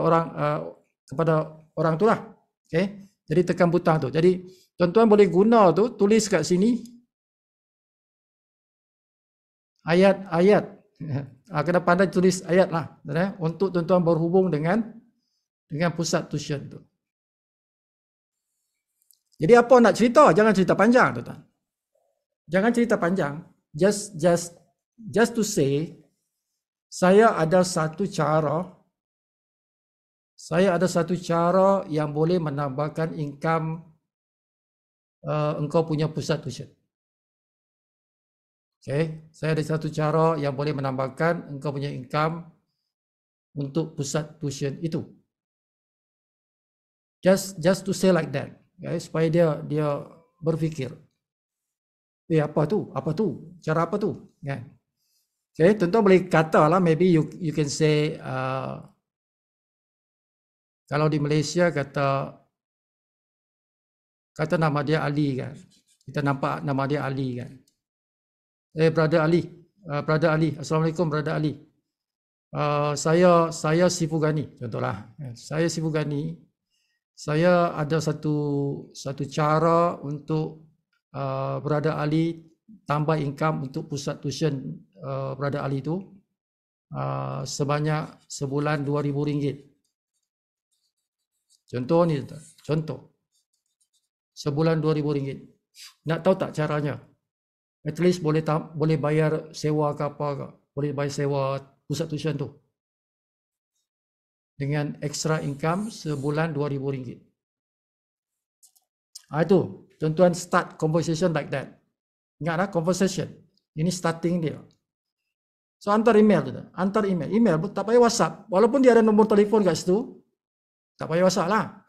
orang tu lah. Okey. Jadi tekan butang tu. Jadi tuan-tuan boleh guna tu, tulis kat sini ayat-ayat. Kena pandai tulis ayat lah, untuk tuan-tuan berhubung dengan pusat tuition tu. Jadi apa nak cerita? Jangan cerita panjang, tuan-tuan. Jangan cerita panjang. Just to say, saya ada satu cara yang boleh menambahkan income engkau punya pusat tuition. Okay, saya ada satu cara yang boleh menambahkan engkau punya income untuk pusat tuition itu. Just to say like that, okay, supaya dia berfikir. Apa tu? Cara apa tu? Kan? Okay, tuan-tuan boleh kata lah, maybe you can say, kalau di Malaysia kata nama dia Ali kan. Kita nampak nama dia Ali kan. Brother Ali. Assalamualaikum Brother Ali. Saya Sifu Gani, contohlah. Saya Sifu Gani. Saya ada satu cara untuk Brother Ali tambah income untuk pusat tuition Brother Ali tu sebanyak sebulan RM2,000. Contoh ni, sebulan RM2,000. Nak tahu tak caranya? At least boleh bayar sewa ke apa ke? Boleh bayar sewa pusat tuition tu dengan extra income sebulan RM2,000. Itu tuan-tuan start conversation like that. Ingatlah conversation. Ini starting dia. So hantar email tu. Email tak payah WhatsApp. Walaupun dia ada nombor telefon kat situ, tak payah WhatsApp lah.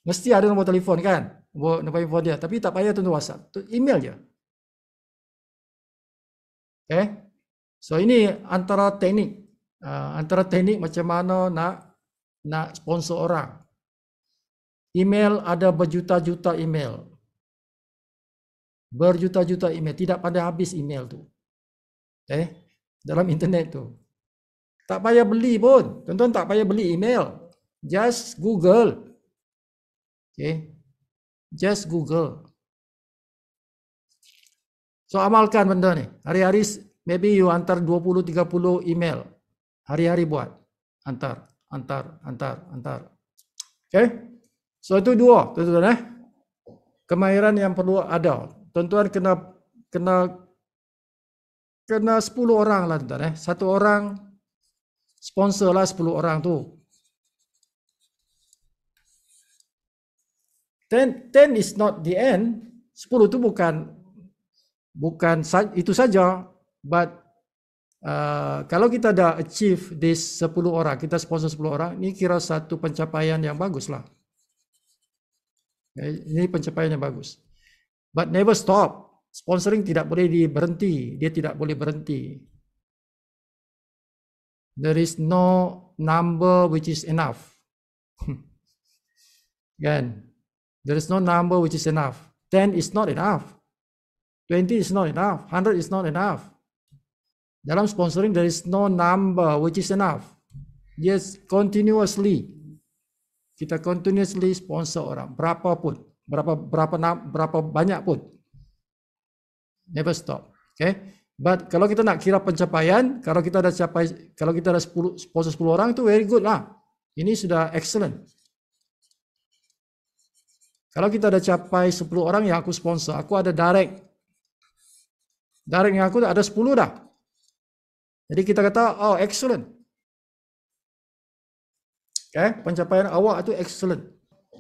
Mesti ada nombor telefon kan? Nombor telefon dia. Tapi tak payah tuan WhatsApp. Email je. Okay. So ini antara teknik macam mana nak sponsor orang. Email ada berjuta-juta email. Tidak pandai habis email tu. Okay. Dalam internet tu. Tak payah beli pun. Tuan-tuan tak payah beli email. Just Google. Okay. Just Google. So amalkan benda ni. Hari-hari maybe you hantar 20-30 email. Hari-hari buat. Hantar. Okay. So itu dua, tuan-tuan. Kemahiran yang perlu ada. Tuan-tuan kena 10 orang lah, tuan-tuan. Satu orang sponsor lah 10 orang tu. 10 is not the end. 10 tu bukan itu saja. But kalau kita dah achieve this 10 orang, kita sponsor 10 orang, ini kira satu pencapaian yang bagus lah. Ini pencapaian yang bagus. But never stop. Sponsoring tidak boleh berhenti. Dia tidak boleh berhenti. There is no number which is enough. Kan? There is no number which is enough. 10 is not enough. 20 is not enough. 100 is not enough. Dalam sponsoring, there is no number which is enough. Just continuously. Kita continuously sponsor orang. Berapapun. Berapa banyak pun. Never stop. Okay. But kalau kita nak kira pencapaian, kalau kita dah 10 sponsor 10 orang, itu very good lah. Ini sudah excellent. Kalau kita dah capai 10 orang yang aku sponsor, aku ada direct. Direct yang aku ada 10 dah. Jadi kita kata, oh excellent. Okay, pencapaian awak itu excellent.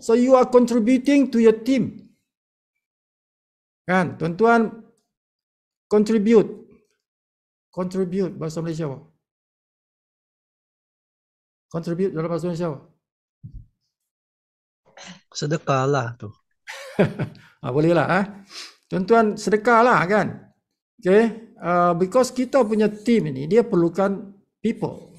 So you are contributing to your team. Kan, tuan-tuan contribute bahasa Malaysia apa? Contribute dalam bahasa Malaysia apa? Sedekah lah tu. Boleh lah. Tuan-tuan sedekah lah kan. Okay. Because kita punya team ini, dia perlukan people.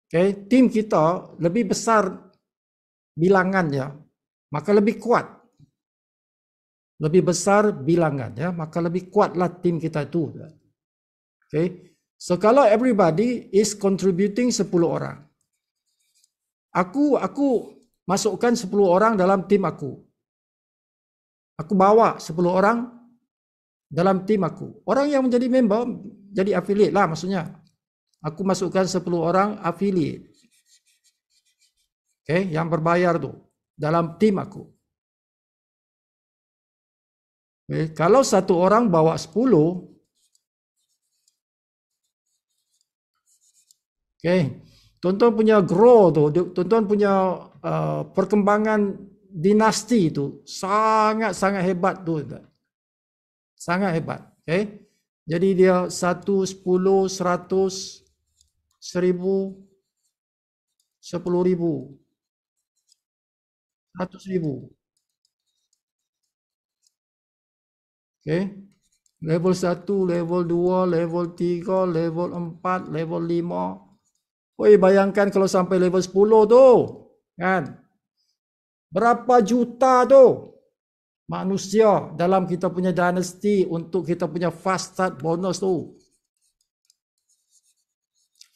Okay. Team kita lebih besar bilangannya, maka lebih kuat. Lebih besar bilangannya, maka lebih kuatlah team kita itu. Okay. So kalau everybody is contributing 10 orang, aku masukkan 10 orang dalam tim aku. Aku bawa 10 orang dalam tim aku. Orang yang menjadi member, jadi affiliate lah maksudnya. Aku masukkan 10 orang affiliate. Okay, yang berbayar tu dalam tim aku. Okay, kalau satu orang bawa 10, okay, tuan-tuan punya grow tu, tuan-tuan punya perkembangan dinasti tu sangat-sangat hebat tu. Sangat hebat. Okay. Jadi dia 1, 10, 100, 1000, 10,000, 100,000. Okay. Level 1, level 2, level 3, level 4, level 5. Woi, bayangkan kalau sampai level 10 tu. Kan? Berapa juta tu manusia dalam kita punya dinasti untuk kita punya fast start bonus tu.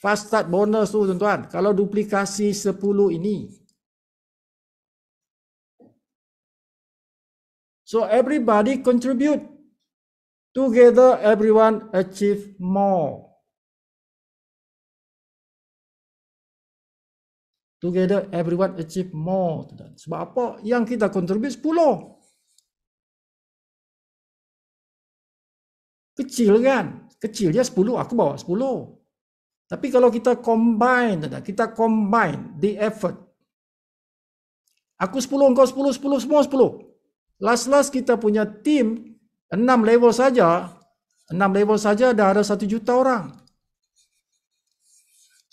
Fast start bonus tu tuan-tuan. Kalau duplikasi 10 ini. So everybody contribute. Together everyone achieve more. Together everyone achieve more. Sebab apa? Yang kita contribute 10. Kecil kan? Kecil dia 10, aku bawa 10. Tapi kalau kita combine the effort. Aku 10, engkau 10, 10, semua 10. Last kita punya team 6 level saja. 6 level saja dah ada 1 juta orang.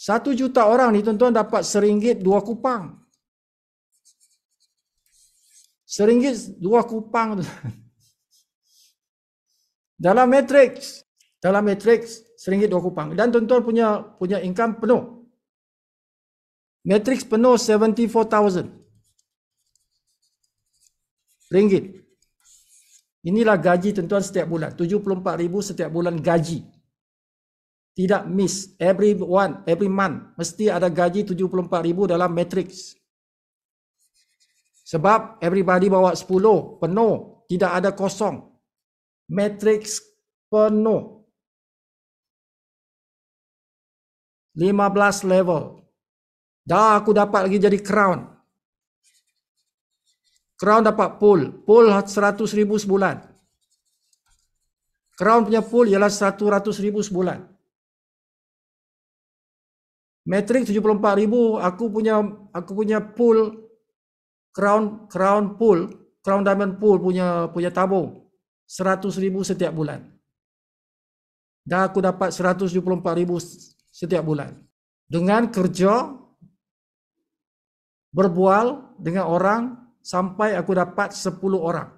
1 juta orang ni tuan-tuan dapat RM1 2 kupang. RM1 2 kupang. Dalam matrix RM1 2 kupang. Dan tuan-tuan punya income penuh. Matrix penuh 74,000 ringgit. Inilah gaji tuan-tuan setiap bulan. 74,000 setiap bulan gaji. Tidak miss. Every month. Mesti ada gaji 74,000 dalam matrix. Sebab everybody bawa 10. Penuh. Tidak ada kosong. Matrix penuh. 15 level. Dah aku dapat lagi jadi crown. Crown dapat pool. Pool 100,000 sebulan. Crown punya pool ialah 100,000 sebulan. Matrix 74,000. Aku punya pool. Crown pool. Crown diamond pool punya tabung. 100,000 setiap bulan. Dah aku dapat 174,000 setiap bulan. Dengan kerja, berbual dengan orang, sampai aku dapat 10 orang.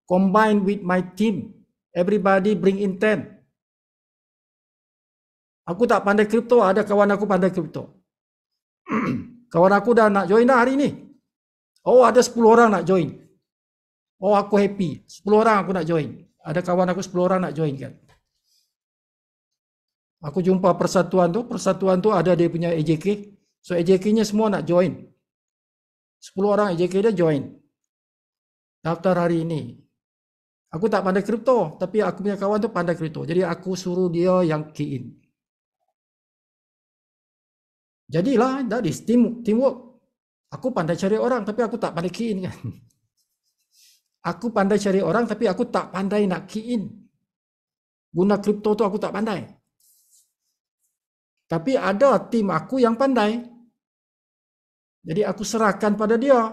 Combine with my team. Everybody bring in 10. Aku tak pandai kripto, ada kawan aku pandai kripto. Kawan aku dah nak join dah hari ni. Oh, ada 10 orang nak join. Oh, aku happy. 10 orang aku nak join. Ada kawan aku 10 orang nak join kan. Aku jumpa persatuan tu ada dia punya AJK. So AJK-nya semua nak join. 10 orang AJK dia join. Daftar hari ini. Aku tak pandai kripto, tapi aku punya kawan tu pandai kripto. Jadi aku suruh dia yang key in. Jadilah tadi teamwork. Aku pandai cari orang tapi aku tak pandai key in kan. Aku pandai cari orang tapi aku tak pandai nak key in. Guna kripto tu aku tak pandai. Tapi ada tim aku yang pandai. Jadi aku serahkan pada dia.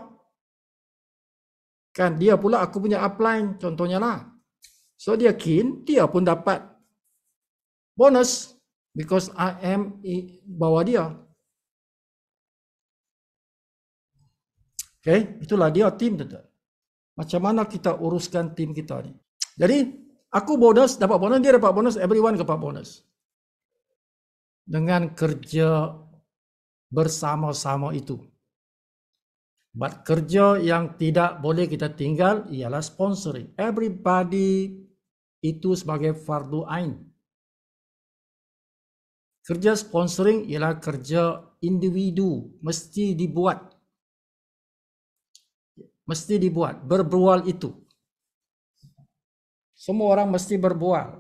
Kan dia pula aku punya upline contohnya lah. So dia key in, dia pun dapat bonus. because I am bawah dia. Okay, itulah dia tim tu. Macam mana kita uruskan tim kita ni. Jadi, aku bonus, dapat bonus, dia dapat bonus, everyone dapat bonus. Dengan kerja bersama-sama itu. But kerja yang tidak boleh kita tinggal ialah sponsoring. Everybody itu sebagai fardu ain. Kerja sponsoring ialah kerja individu, mesti dibuat. Mesti dibuat, berbual itu. Semua orang mesti berbual.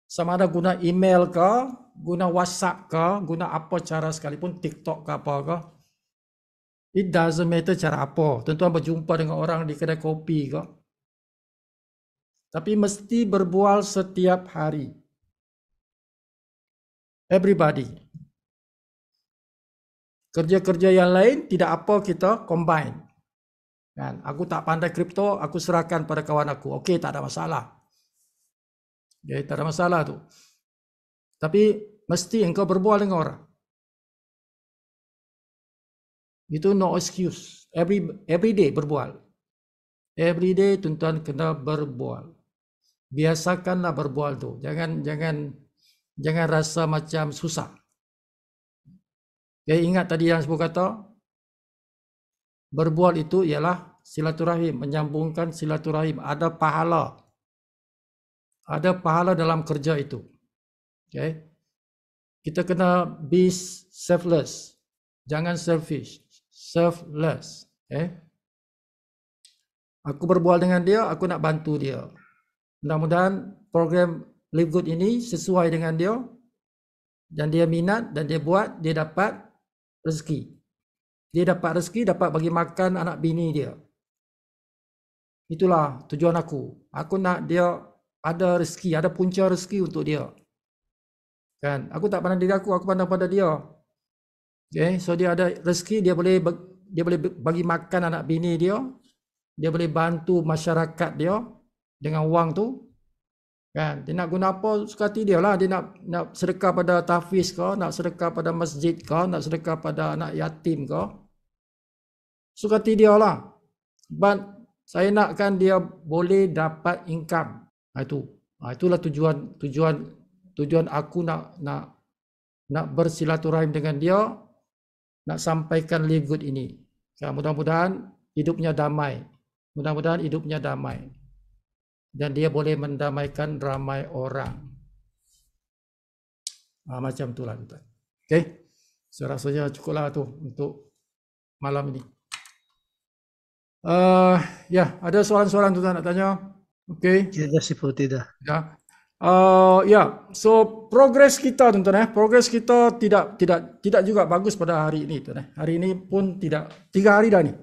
Sama ada guna email ke, guna WhatsApp ke, guna apa cara sekalipun, TikTok ke apa ke. It doesn't matter cara apa. Tuan-tuan berjumpa dengan orang di kedai kopi ke. Tapi mesti berbual setiap hari. Everybody. Kerja-kerja yang lain tidak apa kita combine. Kan? Aku tak pandai kripto, aku serahkan pada kawan aku. Okey, tak ada masalah. Okay, tak ada masalah tu. Tapi mesti engkau berbual dengan orang. Itu no excuse. Every day berbual. Every day tuan-tuan kena berbual. Biasakanlah berbual tu. Jangan rasa macam susah. Okay, ingat tadi yang saya kata, berbual itu ialah silaturahim, menyambungkan silaturahim. Ada pahala. Ada pahala dalam kerja itu. Okay. Kita kena be selfless. Jangan selfish. Selfless. Okay. Aku berbual dengan dia, aku nak bantu dia. Mudah-mudahan program Live Good ini sesuai dengan dia. Dan dia minat dan dia buat, dia dapat rezeki. Dia dapat rezeki, dapat bagi makan anak bini dia. Itulah tujuan aku. Aku nak dia ada rezeki, ada punca rezeki untuk dia. Kan? Aku tak pandang diri aku pandang pada dia. Okay? So dia ada rezeki, dia boleh bagi makan anak bini dia. Dia boleh bantu masyarakat dia dengan wang tu. Kan? Dia nak guna apa suka hati dia lah. Dia nak sedekah pada tahfiz ke, nak sedekah pada masjid ke, nak sedekah pada anak yatim ke. Suka hati dia lah. But saya nakkan dia boleh dapat income. Itulah tujuan aku nak bersilaturahim dengan dia, nak sampaikan Live Good ini. Ya, mudah-mudahan hidupnya damai. Mudah-mudahan hidupnya damai. Dan dia boleh mendamaikan ramai orang. Macam itulah tuan. Okey. Saya rasanya cukuplah tu untuk malam ini. Ya, ada soalan-soalan tuan nak tanya? Okey. Tidak seperti tidak. Ya. Ya, so progres kita tuan-tuan progres kita tidak juga bagus pada hari ini tuan. Hari ini pun tidak. 3 hari dah ni.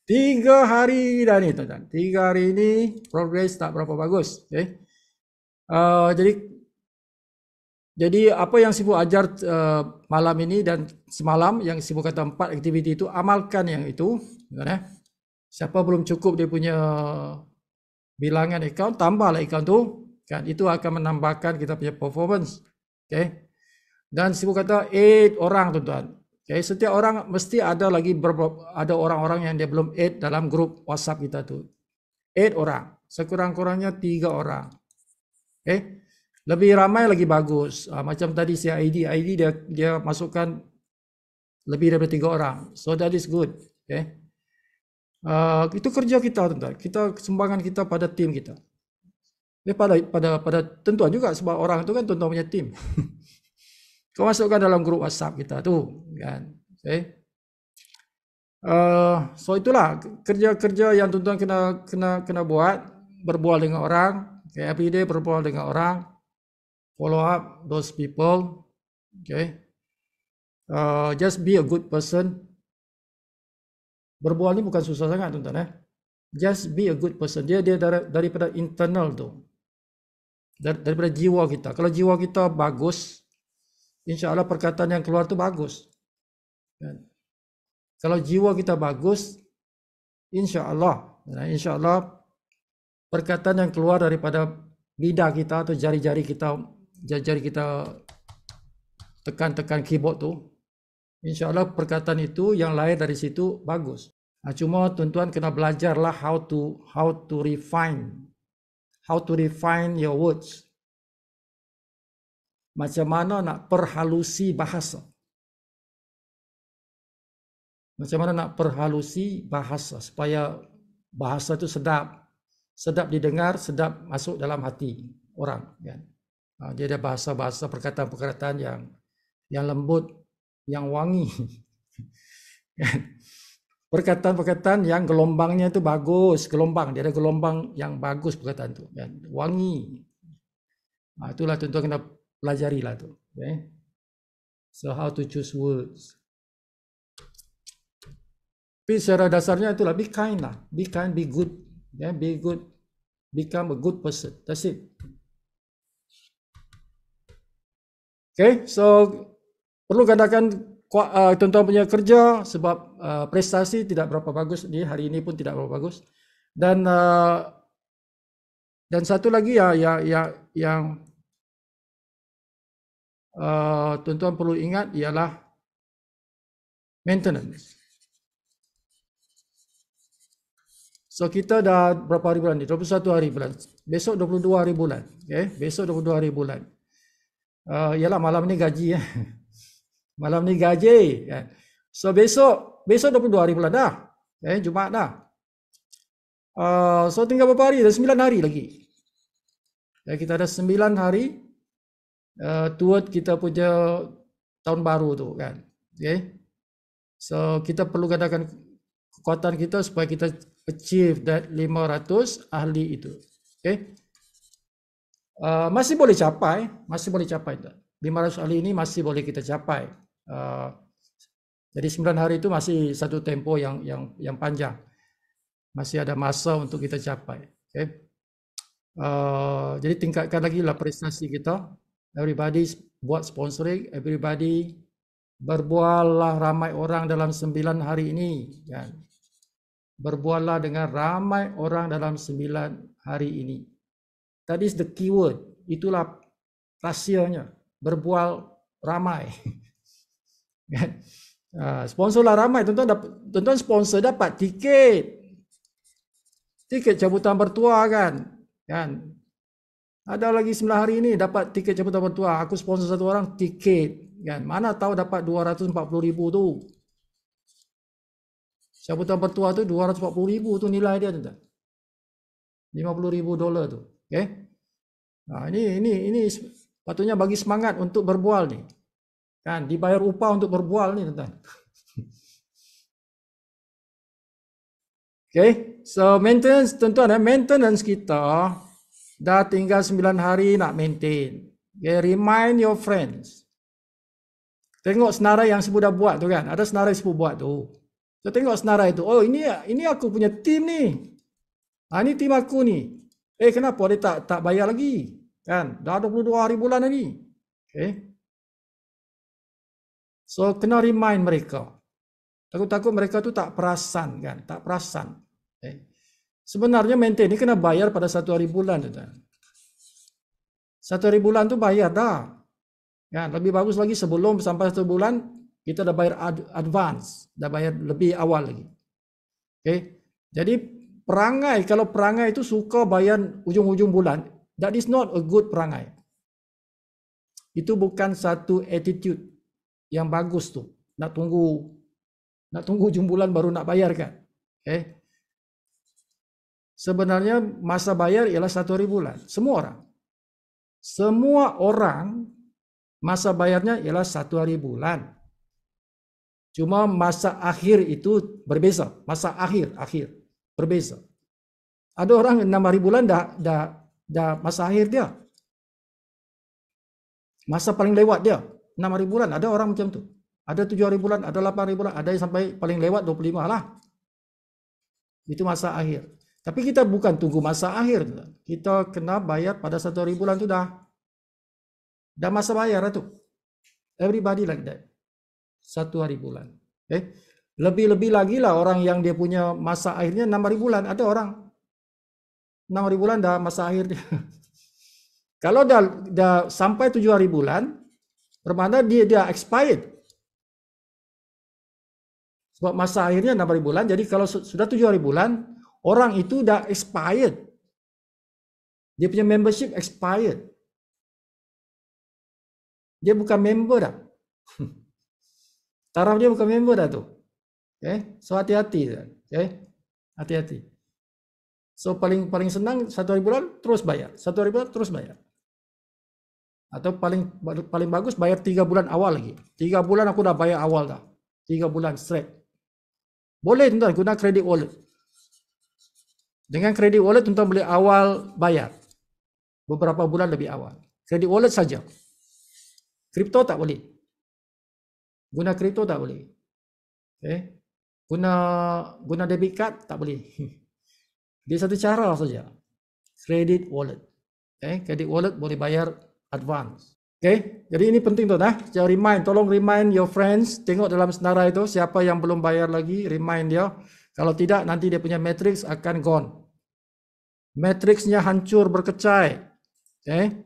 3 hari dah ni tuan-tuan. 3 hari ini progres tak berapa bagus. Okay. Jadi apa yang Sibu ajar malam ini dan semalam yang Sibu kata 4 aktiviti itu, amalkan yang itu. Siapa belum cukup dia punya bilangan akaun, tambahlah akaun tu. Kan, itu akan menambahkan kita punya performance. Okay. Dan Sibu kata 8 orang tuan-tuan. Okay, setiap orang mesti ada lagi ada orang-orang yang dia belum add dalam grup WhatsApp kita tu. 8 orang. Sekurang-kurangnya 3 orang. Okay. Lebih ramai lagi bagus. Macam tadi si ID dia masukkan lebih daripada 3 orang. So that is good. Okay. Itu kerja kita tuan-tuan. Kita sumbangan kita pada tim kita. Pada tentuan juga sebab orang itu kan tuan-tuan punya tim. Kau masukkan dalam grup WhatsApp kita tu, kan? Okay. So itulah kerja-kerja yang tuan-tuan kena buat, berbual dengan orang, okay, every day berbual dengan orang, follow up those people, okay. Just be a good person. Berbual ni bukan susah sangat tuan-tuan Just be a good person. Dia daripada internal tu. Daripada jiwa kita. Kalau jiwa kita bagus, insya-Allah perkataan yang keluar tu bagus. Kalau jiwa kita bagus, insya-Allah perkataan yang keluar daripada lidah kita atau jari-jari kita jari kita tekan-tekan keyboard tu, insya-Allah perkataan itu yang lahir dari situ bagus. Cuma tuan-tuan kena belajarlah how to refine your words. Macam mana nak perhalusi bahasa. Macam mana nak perhalusi bahasa supaya bahasa itu sedap didengar, sedap masuk dalam hati orang, kan. Dia ada bahasa-bahasa perkataan-perkataan yang lembut, yang wangi. Perkataan-perkataan yang gelombangnya itu bagus, dia ada gelombang yang bagus perkataan itu, kan. Wangi. Itulah tuan-tuan kena pelajarilah tu. Okay. So how to choose words. Tapi secara dasarnya itulah, be kind lah, be kind, be good, yeah, be good, become a good person. That's it. Okay, so perlu gandakan tuan-tuan punya kerja sebab prestasi tidak berapa bagus di hari ini pun tidak berapa bagus. Dan satu lagi yang tuan-tuan perlu ingat ialah maintenance. So kita dah berapa hari bulan ni? 21 hari bulan. Besok 22 hari bulan. Okay? Besok 22 hari bulan. Ialah malam ni gaji. Malam ni gaji. So besok 22 hari bulan dah. Okay? Jumaat dah. So tinggal berapa hari? Dah 9 hari lagi. Kita ada 9 hari toward kita punya tahun baru tu, kan. Okay? So kita perlu gandakan kekuatan kita supaya kita achieve that 500 ahli itu. Okay. Masih boleh capai. 500 ahli ini masih boleh kita capai. Jadi 9 hari itu masih satu tempo yang panjang. Masih ada masa untuk kita capai. Okay. Jadi tingkatkan lagi lah prestasi kita. Everybody buat sponsoring, everybody berbuallah ramai orang dalam 9 hari ini, kan. Berbuallah dengan ramai orang dalam 9 hari ini. That is the keyword. Itulah rahsianya. Berbual ramai. Sponsorlah ramai. Tuan-tuan sponsor dapat tiket. Tiket cabutan bertuah, kan. Ada lagi 9 hari ini dapat tiket cabutan bertuah. Aku sponsor satu orang tiket, kan. Mana tahu dapat 240,000 tu. Cabutan bertuah tu 240,000 tu nilai dia, tuan-tuan. $50,000 tu. Okey. Ini patutnya bagi semangat untuk berbual ni. Kan, dibayar upah untuk berbual ni, tuan-tuan. Okey. So maintenance, tuan-tuan, maintenance kita dah tinggal 9 hari nak maintain. Okay, remind your friends. Tengok senarai yang Sibu dah buat tu, kan. Ada senarai Sibu buat tu. So tengok senarai itu. Oh, ini aku punya tim ni. Ini tim aku ni. Kenapa dia tak bayar lagi? Kan? Dah 22 hari bulan ni. Okay. So kena remind mereka. Takut-takut mereka tu tak perasan, kan? Tak perasan. Okay. Sebenarnya maintain ni kena bayar pada 1 hari bulan, tuan. 1 hari bulan tu bayar dah. Kan? Lebih bagus lagi sebelum sampai 1 bulan kita dah bayar advance, dah bayar lebih awal lagi. Okay. Jadi kalau perangai itu suka bayar ujung-ujung bulan, that is not a good perangai. Itu bukan satu attitude yang bagus tu. Nak tunggu ujung bulan baru nak bayar, kan. Okay. Sebenarnya masa bayar ialah 1 hari bulan. Semua orang masa bayarnya ialah 1 hari bulan. Cuma masa akhir itu berbeza. Masa akhir berbeza. Ada orang 6 hari bulan dah masa akhir dia. Masa paling lewat dia 6 hari bulan. Ada orang macam tu. Ada 7 hari bulan, ada 8 hari bulan, ada yang sampai paling lewat 25 lah. Itu masa akhir. Tapi kita bukan tunggu masa akhir. Kita kena bayar pada 1 hari bulan tu dah masa bayar lah tu. Everybody like that. 1 hari bulan. Okay. Lebih-lebih lagi lah orang yang dia punya masa akhirnya 6 hari bulan. Ada orang 6 hari bulan dah masa akhir dia. Kalau dah sampai 7 hari bulan, bermakna dia expired. Sebab masa akhirnya 6 hari bulan, jadi kalau sudah 7 hari bulan, orang itu dah expired. Dia punya membership expired. Dia bukan member dah. Taraf dia bukan member dah tu. Okay? So hati-hati. Okay? Hati-hati. So paling senang 1 hari bulan terus bayar. 1 hari bulan terus bayar. Atau paling bagus bayar 3 bulan awal lagi. 3 bulan aku dah bayar awal dah. 3 bulan straight. Boleh tuan guna credit wallet. Dengan credit wallet tuan boleh awal bayar. Beberapa bulan lebih awal. Credit wallet saja. Kripto tak boleh. Guna kripto tak boleh. Okay? Guna debit card tak boleh. Dia satu cara saja. Credit wallet. Okay? Credit wallet boleh bayar advance. Okay? Jadi ini penting tuan. Jangan tolong remind your friends. Tengok dalam senarai itu siapa yang belum bayar lagi. Remind dia. Kalau tidak nanti dia punya matrix akan gone. Matrixnya hancur berkecai. Okay?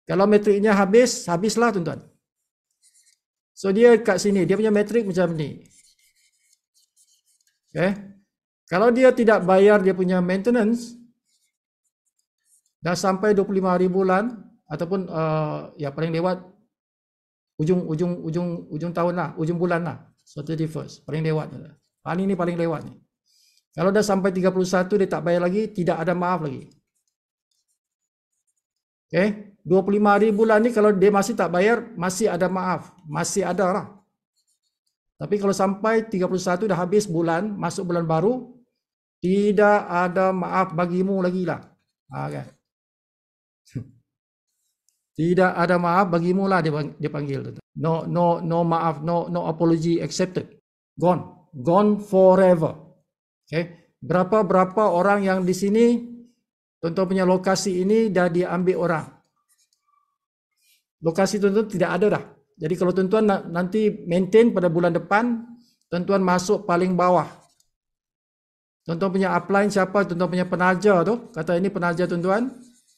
Kalau matrixnya habislah tuan-tuan. So dia kat sini. Dia punya matrix macam ni. Okay? Kalau dia tidak bayar dia punya maintenance, dah sampai 25 hari bulan, ataupun ya paling lewat ujung tahun lah, ujung bulan lah, so 31st, paling lewat. Ini paling lewat ni. Kalau dah sampai 31 dia tak bayar lagi, tidak ada maaf lagi. Okay? 25 hari bulan ni kalau dia masih tak bayar, masih ada maaf, masih ada lah. Tapi kalau sampai 31 dah habis bulan, masuk bulan baru, tidak ada maaf bagimu lagi lah. Kan? Tidak ada maaf bagimu lah dia panggil. No maaf, no apology accepted. Gone forever. Okay? Berapa orang yang di sini, tuan-tuan punya lokasi ini dah diambil orang. Lokasi tuan-tuan tidak ada dah. Jadi kalau tuan-tuan nanti maintain pada bulan depan, tuan-tuan masuk paling bawah. Tuan-tuan punya upline siapa? Tuan-tuan punya penaja tu. Kata ini penaja tuan-tuan.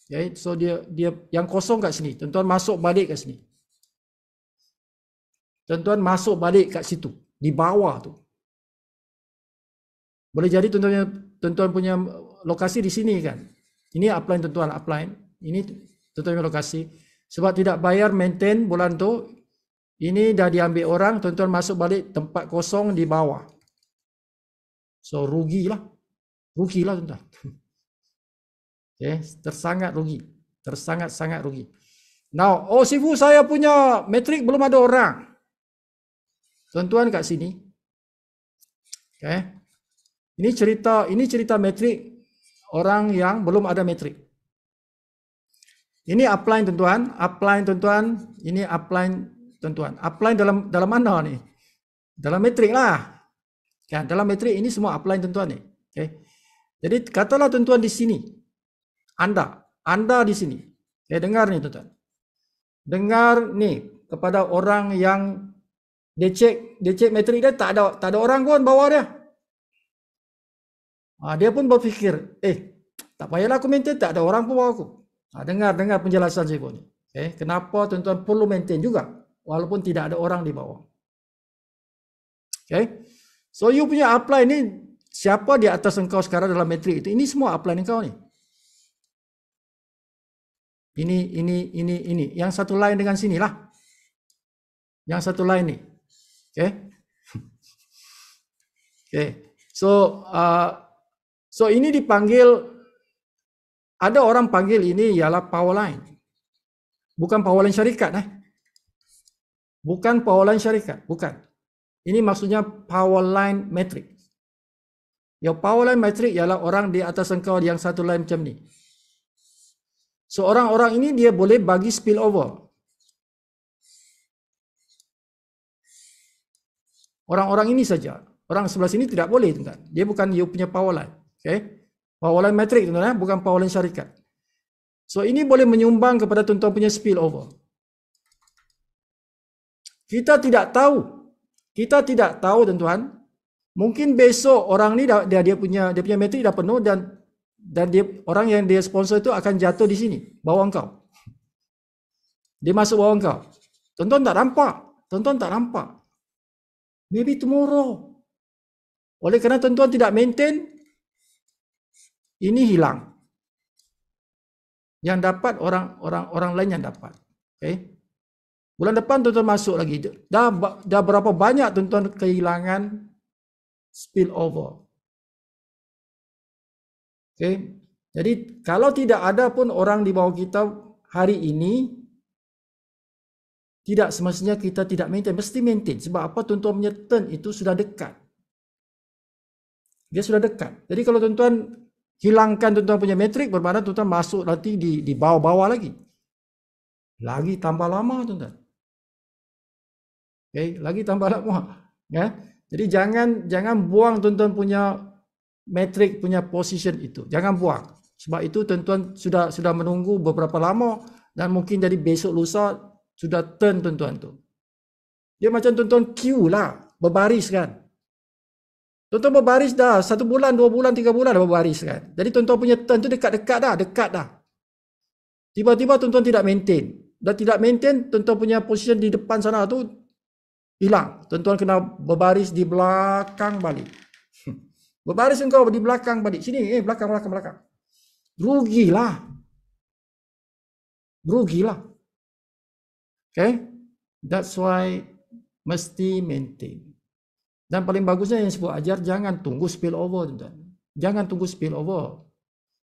Okay, so dia yang kosong kat sini. Tuan-tuan masuk balik kat sini. Tuan-tuan masuk balik kat situ. Di bawah tu. Boleh jadi tuan-tuan punya lokasi di sini kan. Ini upline tuan-tuan, upline. Ini tuan-tuan punya lokasi. Sebab tidak bayar maintain bulan tu. Ini dah diambil orang. Tuan-tuan masuk balik tempat kosong di bawah. So rugilah tuan-tuan. Okay, tersangat rugi. Tersangat-sangat rugi. Now, Sifu saya punya matrik belum ada orang. Tuan-tuan kat sini. Okay. Ini cerita matrik orang yang belum ada matrik. Ini upline tuan-tuan, ini upline tuan-tuan. Upline dalam mana ni? Dalam matrik lah. Kan, dalam matrik ini semua upline tuan-tuan ni. Okay. Jadi katalah tuan-tuan di sini. Anda di sini. Okay, dengar ni tuan-tuan. Dengar ni kepada orang yang dia cek matrik dia tak ada orang pun bawah dia. Dia pun berfikir, tak payahlah aku maintain, tak ada orang pun bawah aku. Dengar penjelasan saya pun ni. Okay, kenapa tuan-tuan perlu maintain juga walaupun tidak ada orang di bawah. Okay. So you punya upline ni, siapa di atas engkau sekarang dalam matrik itu? Ini semua upline engkau ni. Ini. Yang satu line dengan sini lah. Yang satu line ni. Okay. Okay. So ini dipanggil, ada orang panggil ini ialah power line. Bukan power line syarikat. Bukan power line syarikat. Bukan. Ini maksudnya power line matrix. Yang power line matrix ialah orang di atas engkau yang satu line macam ni. So orang-orang ini dia boleh bagi spillover. Orang-orang ini saja. Orang sebelah sini tidak boleh tuan. Dia bukan you punya power line. Okay? Power line matrix tuan, bukan power line syarikat. So ini boleh menyumbang kepada tuan-tuan punya spillover. Kita tidak tahu tuan-tuan. Mungkin besok orang ni dia punya matrik dah penuh dan dia orang yang dia sponsor itu akan jatuh di sini bawah engkau. Dia masuk bawah kau. Tuan-tuan tak nampak. Tuan-tuan tak nampak. Maybe tomorrow. Oleh kerana tuan-tuan tidak maintain, ini hilang. Yang dapat orang lain yang dapat. Okay. Bulan depan tuan-tuan masuk lagi. Dah berapa banyak tuan-tuan kehilangan spill over. Okay. Jadi kalau tidak ada pun orang di bawah kita hari ini, tidak semestinya kita tidak maintain. Mesti maintain. Sebab apa? Tuan-tuan punya turn itu sudah dekat. Dia sudah dekat. Jadi kalau tuan-tuan hilangkan tuan-tuan punya metrik, bermakna tuan-tuan masuk nanti di bawah-bawah lagi. Lagi tambah lama tuan-tuan. Okay, lagi tambah lama. Ya. Jadi jangan buang tuan-tuan punya metrik punya position itu. Jangan buang. Sebab itu tuan-tuan sudah menunggu beberapa lama dan mungkin jadi besok lusa sudah turn tuan-tuan tu. Dia macam tuan-tuan queue lah, berbaris kan. Tuan-tuan berbaris dah 1 bulan, 2 bulan, 3 bulan dah berbaris kan. Jadi tuan-tuan punya turn tu dekat dah. Tiba-tiba tuan-tuan tidak maintain. Dah tidak maintain, tuan-tuan punya position di depan sana tu hilang. Tuan-tuan kena berbaris di belakang balik. Berbaris engkau di belakang balik. Sini, belakang. Rugilah. Okay? That's why mesti maintain. Dan paling bagusnya yang sebut ajar, jangan tunggu spill over, tuan-tuan. Jangan tunggu spill over.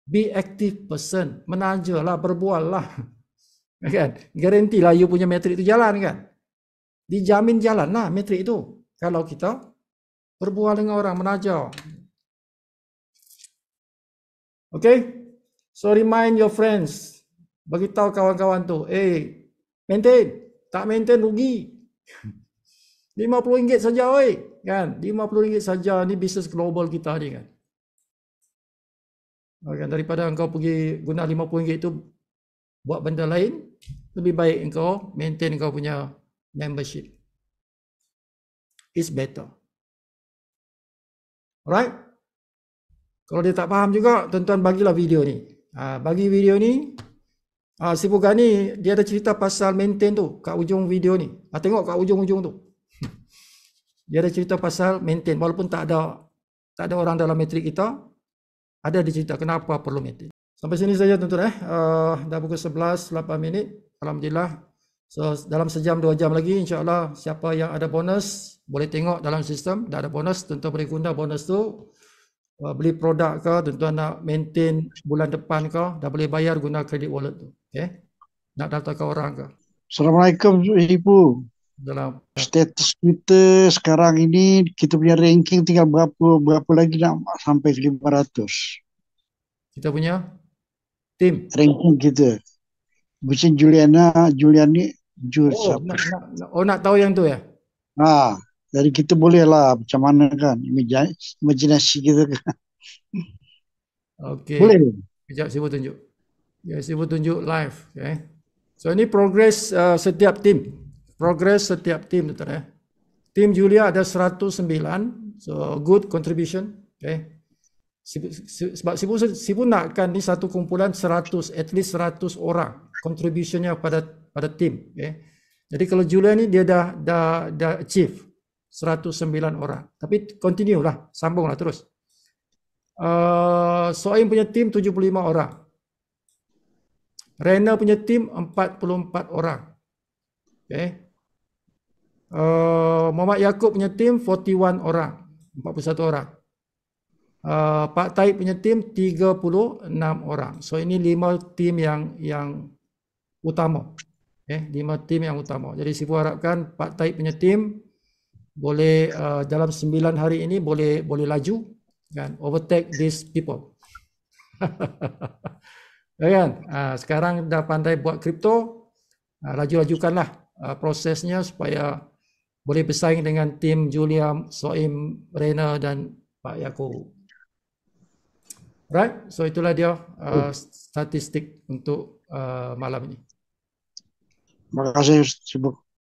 Be active person. Menajalah, berbual lah. Kan? Garantilah you punya metrik itu jalan kan. Dijamin jalan lah metrik itu. Kalau kita berbual dengan orang, menajar. Okay? So remind your friends. Beritahu kawan-kawan tu, maintain. Tak maintain rugi. RM50 saja oi, kan? RM50 saja ni bisnes global kita ni kan. Kan daripada engkau pergi guna RM50 itu buat benda lain, lebih baik engkau maintain engkau punya membership. It's better. Alright? Kalau dia tak faham juga, tuan-tuan bagilah video ni. Bagi video ni. Si Pugani dia ada cerita pasal maintain tu kat ujung video ni. Tengok kat ujung-ujung tu. Dia ada cerita pasal maintain walaupun tak ada orang dalam metrik kita, ada dicerita kenapa perlu maintain. Sampai sini saja tuan-tuan dah pukul 11 8 minit. Alhamdulillah. So dalam sejam 2 jam lagi insya-Allah siapa yang ada bonus boleh tengok dalam sistem dah ada bonus, tuan-tuan boleh guna bonus tu. Beli produk ke, tuan-tuan nak maintain bulan depan ke, dah boleh bayar guna credit wallet tu. Okay? Nak daftarkan orang ke. Assalamualaikum Ibu. Dalam status Twitter sekarang ini kita punya ranking tinggal berapa lagi nak sampai 500. Kita punya tim Ranking kita. Macam Juliani nak tahu yang tu ya? Jadi kita boleh lah macam mana kan imajinasi kita kan. Okey. Boleh. Kejap Sibu tunjuk. Ya, Sibu tunjuk live. Okay. So ini progress setiap tim. Progress setiap tim tuan-tuan. Tim Julia ada 109. So good contribution. Okay. Sebab Sibu nakkan ni satu kumpulan 100, at least 100 orang contributionnya pada tim. Okay. Jadi kalau Julia ni dia dah achieve 109 orang. Tapi continue lah, sambunglah terus. Soim punya tim 75 orang. Rena punya tim 44 orang. Okay. Muhammad Yaakob punya tim 41 orang. 41 orang. Pak Taib punya tim 36 orang. So ini 5 tim yang utama. Okay. 5 tim yang utama. Jadi Sifu harapkan Pak Taib punya tim boleh dalam 9 hari ini boleh laju kan, overtake these people. Kan? Sekarang dah pandai buat kripto, laju-lajukanlah prosesnya supaya boleh bersaing dengan tim Julia, Soim, Rena dan Pak Yaakob. Right? So itulah dia statistik untuk malam ini. Terima kasih Sibuk.